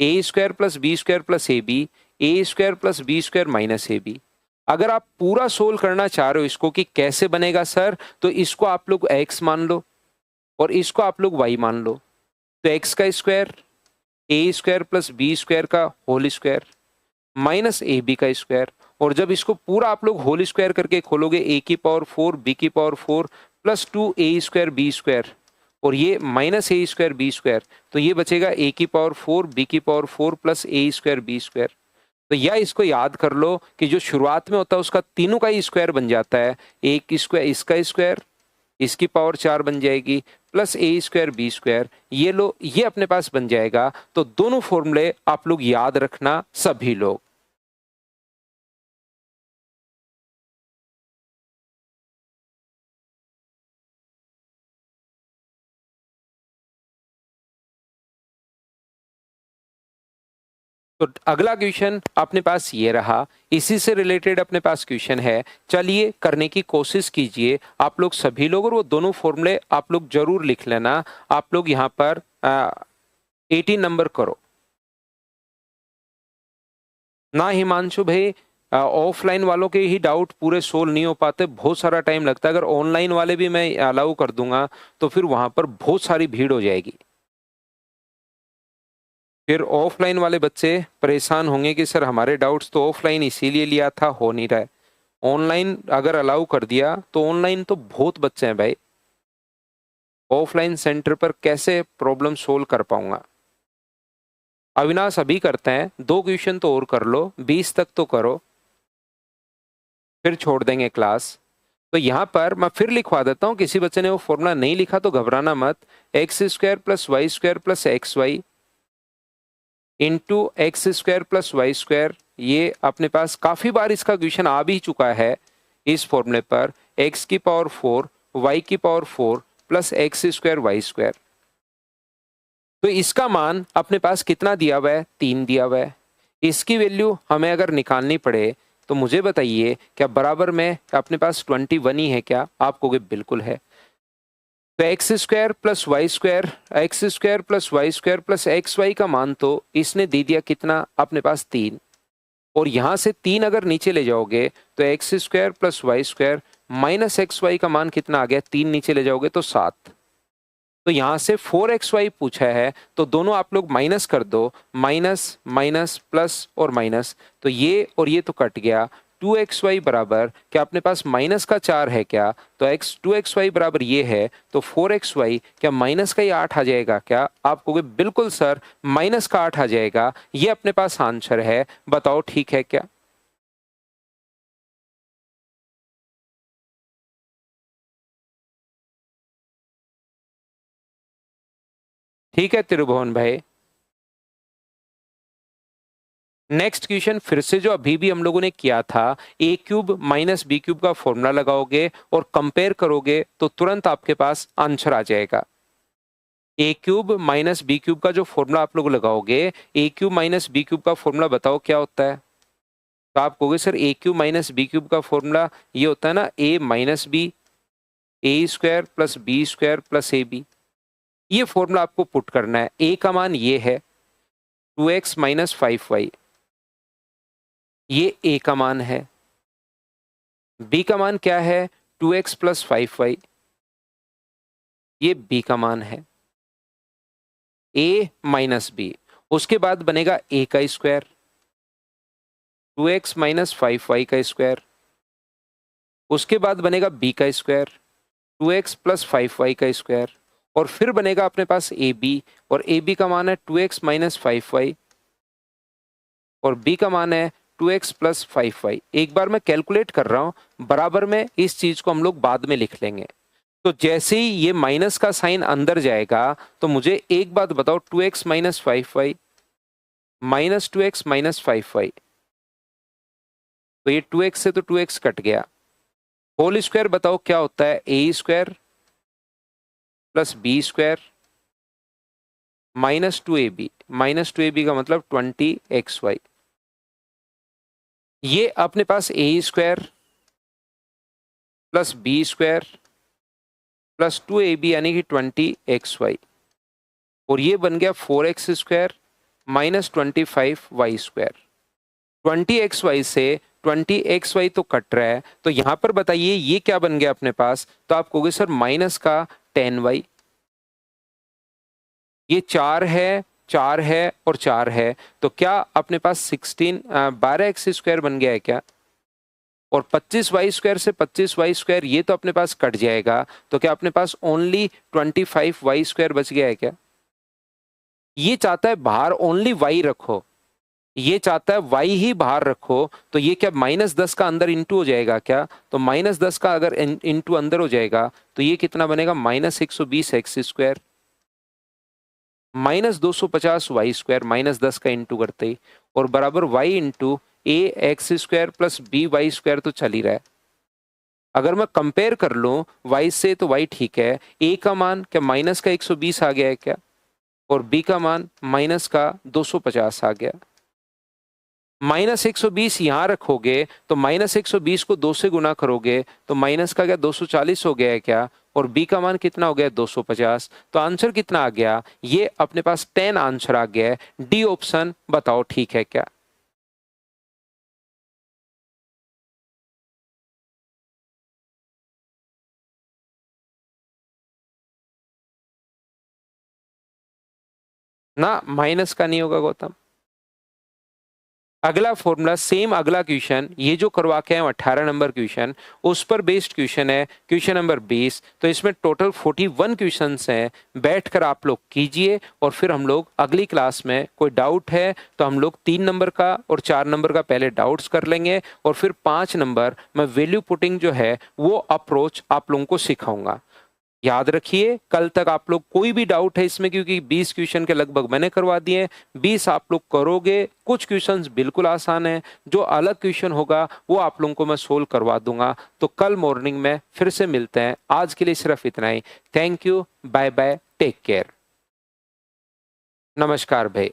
a² + b² + ab, a² + b² minus ab। अगर आप पूरा सोल्व करना चाह रहे हो इसको कि कैसे बनेगा सर, तो इसको आप लोग x मान लो और इसको आप लोग y मान लो, तो x का स्क्वायर a² + b² का होल स्क्वायर माइनस ab का स्क्वायर, और जब इसको पूरा आप लोग होल स्क्वायर करके खोलोगे a⁴ b⁴ plus 2a² b², और ये -a² b², तो ये बचेगा a⁴ b⁴ plus a² b²। तो या इसको याद कर लो कि जो शुरुआत में होता है उसका तीनों का ही स्क्वायर बन जाता है, एक स्क्वायर इसका स्क्वायर, इसकी पावर 4 बन जाएगी, प्लस a² b², ये लो ये अपने पास बन जाएगा। तो दोनों फॉर्मूले आप लोग याद रखना सभी लोग। तो अगला क्वेश्चन अपने पास ये रहा, इसी से रिलेटेड अपने पास क्वेश्चन है। चलिए करने की कोशिश कीजिए आप लोग सभी लोग, और वो दोनों फॉर्मूले आप लोग जरूर लिख लेना। आप लोग यहाँ पर 18 नंबर करो ना। हिमांशु भाई, ऑफलाइन वालों के ही डाउट पूरे सोल्व नहीं हो पाते, बहुत सारा टाइम लगता है। अगर ऑनलाइन वाले भी मैं अलाउ कर दूंगा तो फिर वहां पर बहुत सारी भीड़ हो जाएगी, फिर ऑफलाइन वाले बच्चे परेशान होंगे कि सर हमारे डाउट्स तो ऑफलाइन इसीलिए लिया था, हो नहीं रहा है। ऑनलाइन अगर अलाउ कर दिया तो ऑनलाइन तो बहुत बच्चे हैं भाई, ऑफलाइन सेंटर पर कैसे प्रॉब्लम सोल्व कर पाऊंगा। अविनाश अभी करते हैं, 2 क्वेश्चन तो और कर लो, 20 तक तो करो, फिर छोड़ देंगे क्लास। तो यहाँ पर मैं फिर लिखवा देता हूँ, किसी बच्चे ने वो फॉर्मूला नहीं लिखा तो घबराना मत। X square plus Y square plus X Y into X square plus Y square, ये अपने पास काफी बार इसका क्वेश्चन आ भी चुका है इस फॉर्मूले पर। एक्स की पावर 4 वाई की power 4 plus X square Y square, तो इसका मान अपने पास कितना दिया हुआ है, 3 दिया हुआ है। इसकी वैल्यू हमें अगर निकालनी पड़े तो मुझे बताइए क्या बराबर में अपने पास 21 ही है क्या? आप कहोगे बिल्कुल है। तो X square plus Y square, X square plus Y square plus X Y का मान तो इसने दे दिया कितना अपने पास 3, और यहां से 3 अगर नीचे ले जाओगे तो X square plus Y square minus X Y का मान कितना आ गया, 3 नीचे ले जाओगे तो 7। तो यहां से 4xy पूछा है तो दोनों आप लोग माइनस कर दो, माइनस माइनस प्लस और माइनस, तो ये और ये तो कट गया। 2xy बराबर क्या अपने पास माइनस का 4 है क्या? तो x 2xy बराबर ये है, तो 4xy क्या माइनस का ही 8 आ जाएगा क्या? आप कहोगे बिल्कुल सर माइनस का 8 आ जाएगा, ये अपने पास आंसर है, बताओ ठीक है क्या? ठीक है त्रिभुवन भाई। नेक्स्ट क्वेश्चन फिर से जो अभी भी हम लोगों ने किया था, ए क्यूब माइनस बी क्यूब का फॉर्मूला लगाओगे और कंपेयर करोगे तो तुरंत आपके पास आंसर आ जाएगा। A cube minus B cube का जो फॉर्मूला आप लोग लगाओगे, A cube minus B cube का फॉर्मूला बताओ क्या होता है? तो आप कहोगे sir A cube minus B cube का फॉर्मूला ये होता है ना, A minus B, A square plus B square plus A B. ये फॉर्मूला आपको पुट करना है। ए का मान ये है 2x माइनस 5y, ये ए का मान है। बी का मान क्या है, 2x प्लस 5y, ये बी का मान है। ए माइनस बी, उसके बाद बनेगा ए का स्क्वायर, 2x माइनस 5y का स्क्वायर, उसके बाद बनेगा बी का स्क्वायर, 2x प्लस 5y का स्क्वायर, और फिर बनेगा अपने पास ए बी, और ए बी का मान है 2x माइनस 5y, और बी का मान है 2x प्लस 5y। एक बार मैं कैलकुलेट कर रहा हूं, बराबर में इस चीज को हम लोग बाद में लिख लेंगे। तो जैसे ही ये माइनस का साइन अंदर जाएगा तो मुझे एक बात बताओ, 2x minus 5y minus 2x minus 5y, तो ये 2x से तो 2x कट गया। होल स्क्वायर बताओ क्या होता है, A square plus B square minus 2ab, minus 2ab का मतलब 20xy। ये अपने पास A square plus B square plus 2ab यानी कि 20xy, और ये बन गया 4x square minus 25y square. 20xy से 20xy तो कट रहा है, तो यहां पर बताइए ये क्या बन गया अपने पास? तो आप कहोगे सर माइनस का 10y, ये 4 है, 4 है और 4 है, तो क्या अपने पास 12x स्क्वायर बन गया है क्या? और 25y स्क्वायर से 25y स्क्वायर ये तो अपने पास कट जाएगा, तो क्या अपने पास ओनली 25y स्क्वायर बच गया है क्या? ये चाहता है बाहर ओनली y रखो, ये चाहता है y ही बाहर रखो, तो ये क्या माइनस 10 का अंदर इंटू हो जाएगा क्या? तो माइनस 10 का अगर इंटू अंदर हो जाएगा तो ये कितना बनेगा, minus 120 X square minus 250 Y square, minus 10 का इंटू करते ही, और बराबर y into A X square plus B Y square तो चल ही रहा है। अगर मैं कंपेयर कर लूं y से तो y ठीक है, a का मान क्या माइनस का 120 आ गया है क्या, और b का मान माइनस का 250 आ गया। -120 यहाँ रखोगे तो -120 को 2 से गुना करोगे तो माइनस का क्या 240 हो गया है क्या? और b का मान कितना हो गया 250। तो आंसर कितना आ गया? ये अपने पास 10 आंसर आ गया है। डी ऑप्शन बताओ ठीक है क्या? ना माइनस का नहीं होगा गौतम। अगला फॉर्मूला सेम अगला क्वेश्चन, ये जो करवा के हैं 18 नंबर क्वेश्चन, उस पर बेस्ड क्वेश्चन है, क्वेश्चन नंबर 20। तो इसमें टोटल 41 क्वेश्चंस हैं। बैठकर आप लोग कीजिए और फिर हम लोग अगली क्लास में कोई डाउट है तो हम लोग 3 नंबर का और 4 नंबर का पहले डाउट्स कर लेंगे और फिर 5 नंबर मैं वैल्यू पुटिंग जो है वो अप्रोच आप लोगों को सिखाऊंगा। याद रखिए कल तक आप लोग कोई भी डाउट है इसमें, क्योंकि 20 क्वेश्चन के लगभग मैंने करवा दिए, 20 आप लोग करोगे। कुछ क्वेश्चंस बिल्कुल आसान है, जो अलग क्वेश्चन होगा वो आप लोगों को मैं सोल्व करवा दूंगा। तो कल मॉर्निंग में फिर से मिलते हैं। आज के लिए सिर्फ इतना ही। Thank you, bye bye, take care. नमस्कार भाई।